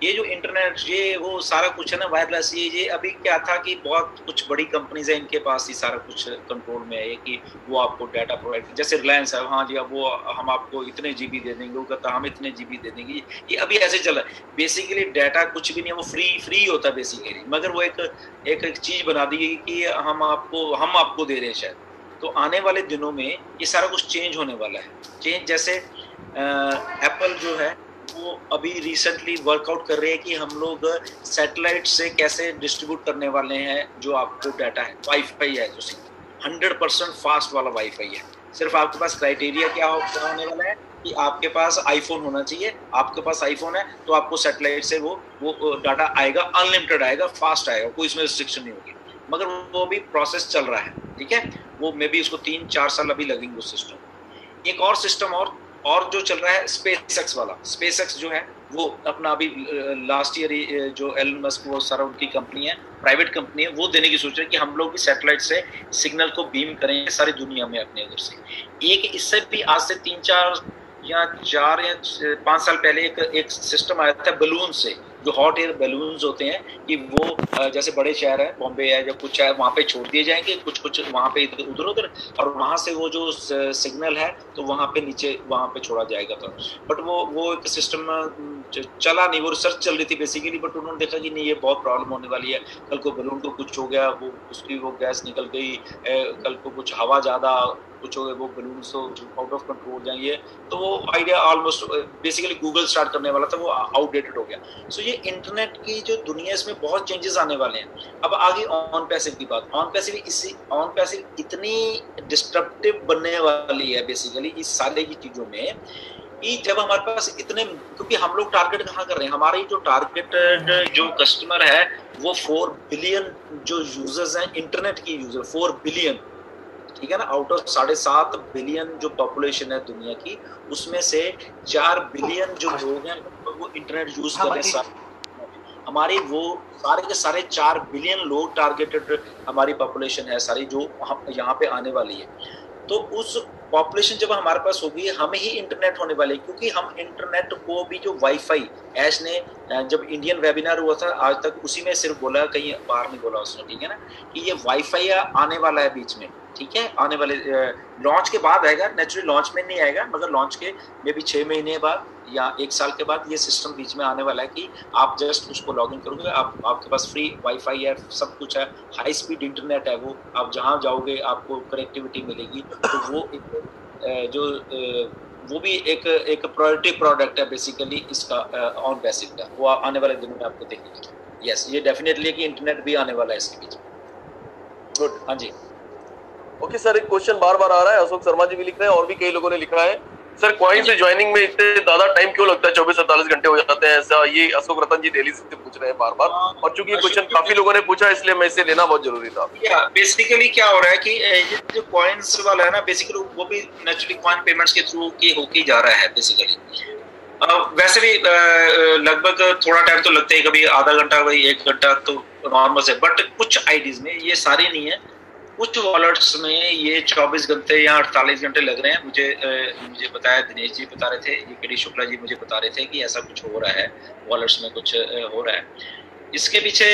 ये जो इंटरनेट, ये वो सारा कुछ है ना, वायरलेस, ये अभी क्या था कि बहुत कुछ बड़ी कंपनीज है, इनके पास ही सारा कुछ कंट्रोल में है कि वो आपको डाटा प्रोवाइड, जैसे रिलायंस है, हाँ जी अब वो हम आपको इतने जीबी दे देंगे, वो कहता हम इतने जीबी दे देंगे। ये अभी ऐसे चल रहा है। बेसिकली डाटा कुछ भी नहीं है, वो फ्री होता है बेसिकली, मगर वो एक चीज बना दी कि हम आपको दे रहे हैं शायद। तो आने वाले दिनों में ये सारा कुछ चेंज होने वाला है। चेंज जैसे एप्पल जो है वो अभी रिसेंटली वर्कआउट कर रहे हैं कि हम लोग सैटेलाइट से कैसे डिस्ट्रीब्यूट करने वाले हैं जो आपको डाटा है। वाईफाई है जो 100% फास्ट वाला वाईफाई है। सिर्फ आपके पास क्राइटेरिया क्या होने वाला है कि आपके पास आईफोन होना चाहिए, आपके पास आईफोन है तो आपको सैटेलाइट से वो डाटा आएगा, अनलिमिटेड आएगा, फास्ट आएगा, कोई इसमें रिस्ट्रिक्शन नहीं होगी। मगर वो भी प्रोसेस चल रहा है, ठीक है, वो मे बी उसको 3-4 साल अभी लगेंगे उस सिस्टम। एक और सिस्टम और जो चल रहा है स्पेसएक्स वाला। स्पेसएक्स जो है वो अपना अभी लास्ट ईयर जो एलन मस्क, वो सारा उनकी कंपनी है, प्राइवेट कंपनी है, वो देने की सोच रहे हैं कि हम लोग भी सैटेलाइट से सिग्नल को बीम करेंगे सारी दुनिया में अपने उधर से। एक इससे भी आज से 3-4 या 5 साल पहले एक सिस्टम आया था बलून से, जो हॉट एयर बलून्स होते हैं कि वो जैसे बड़े शहर है, बॉम्बे है या कुछ है, वहाँ पे छोड़ दिए जाएंगे कुछ वहाँ पे उधर उधर, और वहाँ से वो जो सिग्नल है तो वहाँ पे नीचे वहाँ पे छोड़ा जाएगा था। बट वो एक सिस्टम चला नहीं, वो रिसर्च चल रही थी बेसिकली, बट उन्होंने देखा कि नहीं ये बहुत प्रॉब्लम होने वाली है, कल को बलून को कुछ हो गया, वो उसकी वो गैस निकल गई, कल को कुछ हवा ज़्यादा कुछ हो गया, वो बलून तो आउट ऑफ कंट्रोल हो जाएंगे। तो वो idea almost basically Google start करने वाला था, वो आउटडेटेड हो गया। सो ये इंटरनेट की जो दुनिया, इसमें बहुत चेंजेस आने वाले हैं। अब आगे ऑन पैसिव की बात। ऑन पैसिव इतनी डिस्ट्रप्टिव बनने वाली है बेसिकली इस सारे की चीज़ों में, कि जब हमारे पास इतने, क्योंकि हम लोग टारगेट कहाँ कर रहे हैं, हमारी जो टारगेटेड जो कस्टमर है वो 4 बिलियन जो यूजर्स हैं, इंटरनेट की यूजर 4 बिलियन, ठीक है ना, आउट ऑफ 7.5 बिलियन जो पॉपुलेशन है दुनिया की, उसमें से 4 बिलियन जो लोग हैं वो इंटरनेट यूज कर रहे हैं। हमारी वो सारे के सारे 4 बिलियन लोग टारगेटेड हमारी पॉपुलेशन है सारी, जो यहाँ पे आने वाली है। तो उस पॉपुलेशन जब हमारे पास होगी, हमें ही इंटरनेट होने वाले, क्योंकि हम इंटरनेट को भी जो वाईफाई, ऐश ने जब इंडियन वेबिनार हुआ था आज तक उसी में सिर्फ बोला, कहीं बाहर नहीं बोला उसने, ठीक है ना, कि ये वाईफाई आने वाला है बीच में, ठीक है, आने वाले लॉन्च के बाद आएगा, नेचुरली लॉन्च में नहीं आएगा, मगर लॉन्च के मे भी 6 महीने बाद या 1 साल के बाद ये सिस्टम बीच में आने वाला है कि आप जस्ट उसको लॉग इन करोगे, आपके पास फ्री वाईफाई है, सब कुछ है, हाई स्पीड इंटरनेट है, वो आप जहाँ जाओगे आपको कनेक्टिविटी मिलेगी। तो वो वो भी एक प्रायोरिटी प्रोडक्ट है बेसिकली इसका ऑन पैसिव का, वो आने वाले दिनों में आपको देखेंगे। यस, ये डेफिनेटली है कि इंटरनेट भी आने वाला है इसके बीच में। गुड, हाँ जी, ओके सर। एक क्वेश्चन बार बार आ रहा है, अशोक शर्मा जी भी लिख रहे हैं और भी कई लोगों ने लिखा है, सर कॉइन से ज्वाइनिंग में इतने ज्यादा टाइम क्यों लगता है, 24-48 घंटे हो जाते हैं ऐसा, ये अशोक रतन जी दिल्ली से पूछ रहे हैं बार बार, और चूंकि ये क्वेश्चन काफी लोगों ने पूछा इसलिए मैं इसे लेना बहुत जरूरी था। बेसिकली क्या हो रहा है कि ये जो कॉइन्स वाला है ना, बेसिकली वो भी नेचुरली कॉइन पेमेंट्स के थ्रू की होके जा रहा है बेसिकली। वैसे भी लगभग थोड़ा टाइम तो लगता है, कभी आधा घंटा, कभी 1 घंटा तो नॉर्मल है, बट कुछ आईडीज में ये सारे नहीं है, कुछ वॉलेट्स में ये 24 घंटे या 48 घंटे लग रहे हैं। मुझे बताया, दिनेश जी बता रहे थे, ये केडी शुक्ला जी मुझे बता रहे थे कि ऐसा कुछ हो रहा है, वॉलेट्स में कुछ हो रहा है। इसके पीछे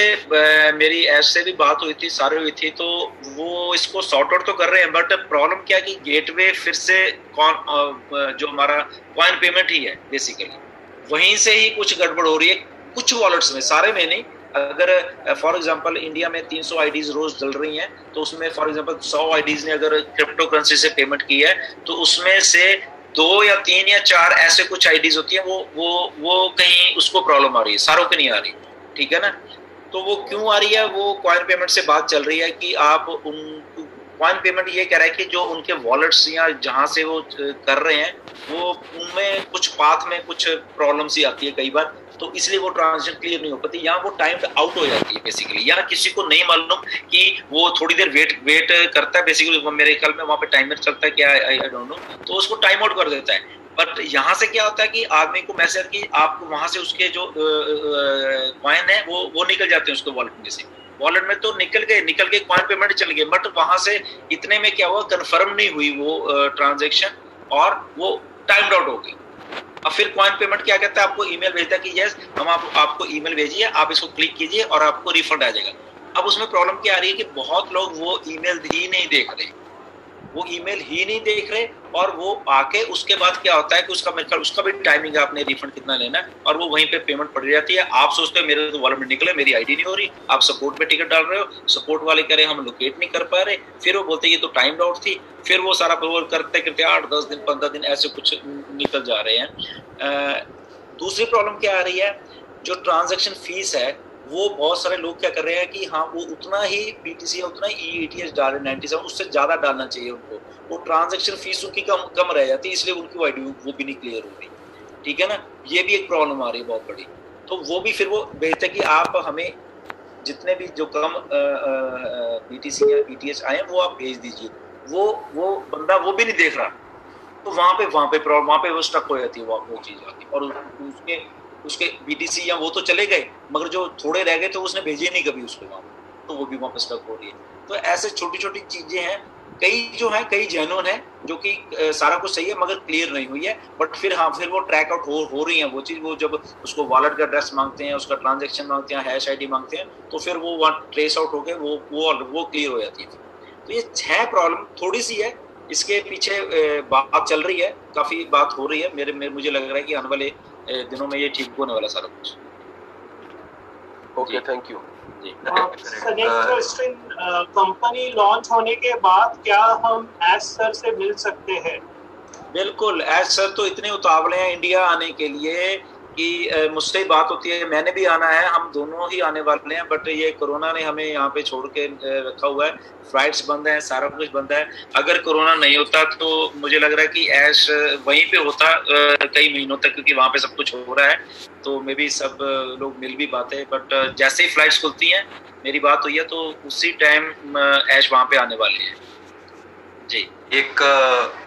मेरी ऐसे भी बात हुई थी, सारी हुई थी, तो वो इसको सॉर्ट आउट तो कर रहे हैं, बट प्रॉब्लम क्या कि गेटवे फिर से जो हमारा कॉइन पेमेंट ही है बेसिकली, वहीं से ही कुछ गड़बड़ हो रही है कुछ वॉलेट्स में, सारे में नहीं। अगर फॉर एग्जांपल इंडिया में 300 आईडीज रोज चल रही हैं, तो उसमें फॉर एग्जांपल 100 आईडीज ने अगर क्रिप्टो करेंसी से पेमेंट की है, तो उसमें से 2 या 3 या 4 ऐसे कुछ आईडीज होती हैं, वो कहीं उसको प्रॉब्लम आ रही है, सारों को नहीं आ रही, ठीक है ना। तो वो क्यों आ रही है, वो कॉइन पेमेंट से बात चल रही है कि आप उन कॉइन पेमेंट ये कह रहा है कि जो उनके वॉलेट्स या जहां से वो कर रहे हैं, वो उनमें कुछ पाथ में कुछ प्रॉब्लम सी आती है कई बार, तो इसलिए वो ट्रांजेक्शन क्लियर नहीं हो पाती, यहाँ वो टाइम आउट हो जाती है बेसिकली, या किसी को नहीं मालूम कि वो थोड़ी देर वेट करता है बेसिकली, मेरे ख्याल में वहाँ पे टाइमर चलता है क्या, आई डोंट नो, तो उसको टाइम आउट कर देता है। बट यहाँ से क्या होता है कि आदमी को मैसेज कि आप वहां से उसके जो कॉइन है वो निकल जाते हैं उसके वॉलेट में से, वॉलेट में तो निकल के कॉइन पेमेंट चल गए, बट वहां से इतने में क्या हुआ, कंफर्म नहीं हुई वो ट्रांजैक्शन, और वो टाइम आउट हो गई। अब फिर कॉइन पेमेंट क्या कहता है, आपको ईमेल भेजता है कि यस हम आपको ईमेल भेजिए, आप इसको क्लिक कीजिए और आपको रिफंड आ जाएगा। अब उसमें प्रॉब्लम क्या आ रही है कि बहुत लोग वो ईमेल ही नहीं देख रहे, और वो आके उसके बाद क्या होता है कि उसका भी टाइमिंग है, आपने रिफंड कितना लेना है, और वो वहीं पे पेमेंट पड़ जाती है। आप सोचते हो मेरे तो वॉलेट में निकले, मेरी आईडी नहीं हो रही, आप सपोर्ट पे टिकट डाल रहे हो, सपोर्ट वाले कह रहे हम लोकेट नहीं कर पा रहे, फिर वो बोलते ये तो टाइम आउट थी, फिर वो सारा करते करते 8-10 दिन 15 दिन ऐसे कुछ निकल जा रहे हैं। दूसरी प्रॉब्लम क्या आ रही है, जो ट्रांजैक्शन फीस है वो बहुत सारे लोग क्या कर रहे हैं कि हाँ वो उतना ही BTC उतना ही ETH डाले 97, उससे ज्यादा डालना चाहिए उनको, वो ट्रांजैक्शन फीस उनकी कम रह जाती है, इसलिए उनकी आईडी वो भी नहीं क्लियर हो रही, ठीक है ना। ये भी एक प्रॉब्लम आ रही है बहुत बड़ी। तो वो भी फिर वो बेहतर है कि आप हमें जितने भी जो कम BTC या ETH आए वो आप भेज दीजिए। वो बंदा वो भी नहीं देख रहा, तो वहाँ पे वो स्टक हो जाती है वो चीज आती है, और उसके BTC या वो तो चले गए, मगर जो थोड़े रह गए तो उसने भेजे नहीं कभी उसको वहाँ, तो वो भी वहाँ पे स्टक हो रही है। तो ऐसे छोटी छोटी चीजें हैं, कई जेन्युइन है जो कि सारा कुछ सही है मगर क्लियर नहीं हुई है, बट फिर वो ट्रैक आउट हो रही है वो चीज। वो जब उसको वॉलेट का एड्रेस मांगते हैं, उसका ट्रांजैक्शन मांगते हैं, हैश आईडी मांगते हैं, तो फिर वो वहाँ ट्रेस आउट होकर वो क्लियर हो जाती है। तो ये 6 प्रॉब्लम थोड़ी सी है, इसके पीछे बात चल रही है, काफी बात हो रही है। मुझे लग रहा है कि आने वाले दिनों में ये ठीक होने वाला सारा कुछ। Okay, thank you. Company launch होने के बाद क्या हम एज सर से मिल सकते हैं? बिल्कुल, एज सर तो इतने उतावले हैं इंडिया आने के लिए कि मुझसे ही बात होती है, मैंने भी आना है, हम दोनों ही आने वाले हैं, बट ये कोरोना ने हमें यहाँ पे छोड़ के रखा हुआ है, फ्लाइट्स बंद हैं, सारा कुछ बंद है। अगर कोरोना नहीं होता तो मुझे लग रहा है कि ऐश वहीं पे होता कई महीनों तक, क्योंकि वहाँ पे सब कुछ हो रहा है, तो मे भी सब लोग मिल भी पाते। बट जैसे ही फ्लाइट्स खुलती हैं, मेरी बात हुई है, तो उसी टाइम ऐश वहाँ पे आने वाले हैं जी। एक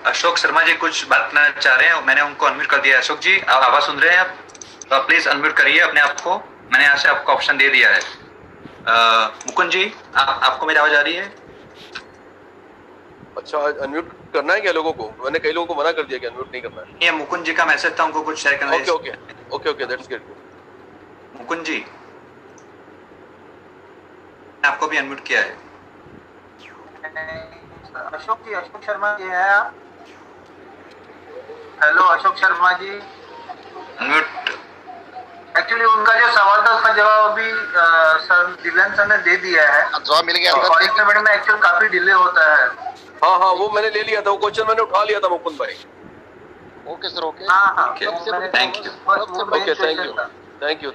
अशोक शर्मा जी कुछ बात करना चाह रहे हैं, मैंने उनको अनम्यूट कर दिया। अशोक जी, आप आवाज सुन रहे हैं आप? तो आप प्लीज अनम्यूट करिए अपने आप को, मैंने यहाँ से आपको ऑप्शन दे दिया है। मुकुंद जी, आपको मेरी आवाज आ रही है? अच्छा, अनम्यूट करना है क्या लोगों को? मैंने कई लोगों को मना कर दिया कि अनम्यूट नहीं करना है। ये मुकुंद जी का मैसेज था, उनको कुछ शेयर करना है। Okay, that's good. Mukund ji, आपको भी अनम्यूट किया है। अशोक शर्मा जी है आप? Hello Ashok Sharma ji, unmute. Actually उनका जो सवाल था उसका जवाब अभी सर दिव्यांश सर ने दे दिया है, जवाब मिल गया। और एक मिनट में एक्चुअल काफी डिले होता है। हाँ, वो मैंने ले लिया था, वो क्वेश्चन मैंने उठा लिया था मुकुंद भाई। Okay sir, okay. हाँ, thank you. Okay, thank you.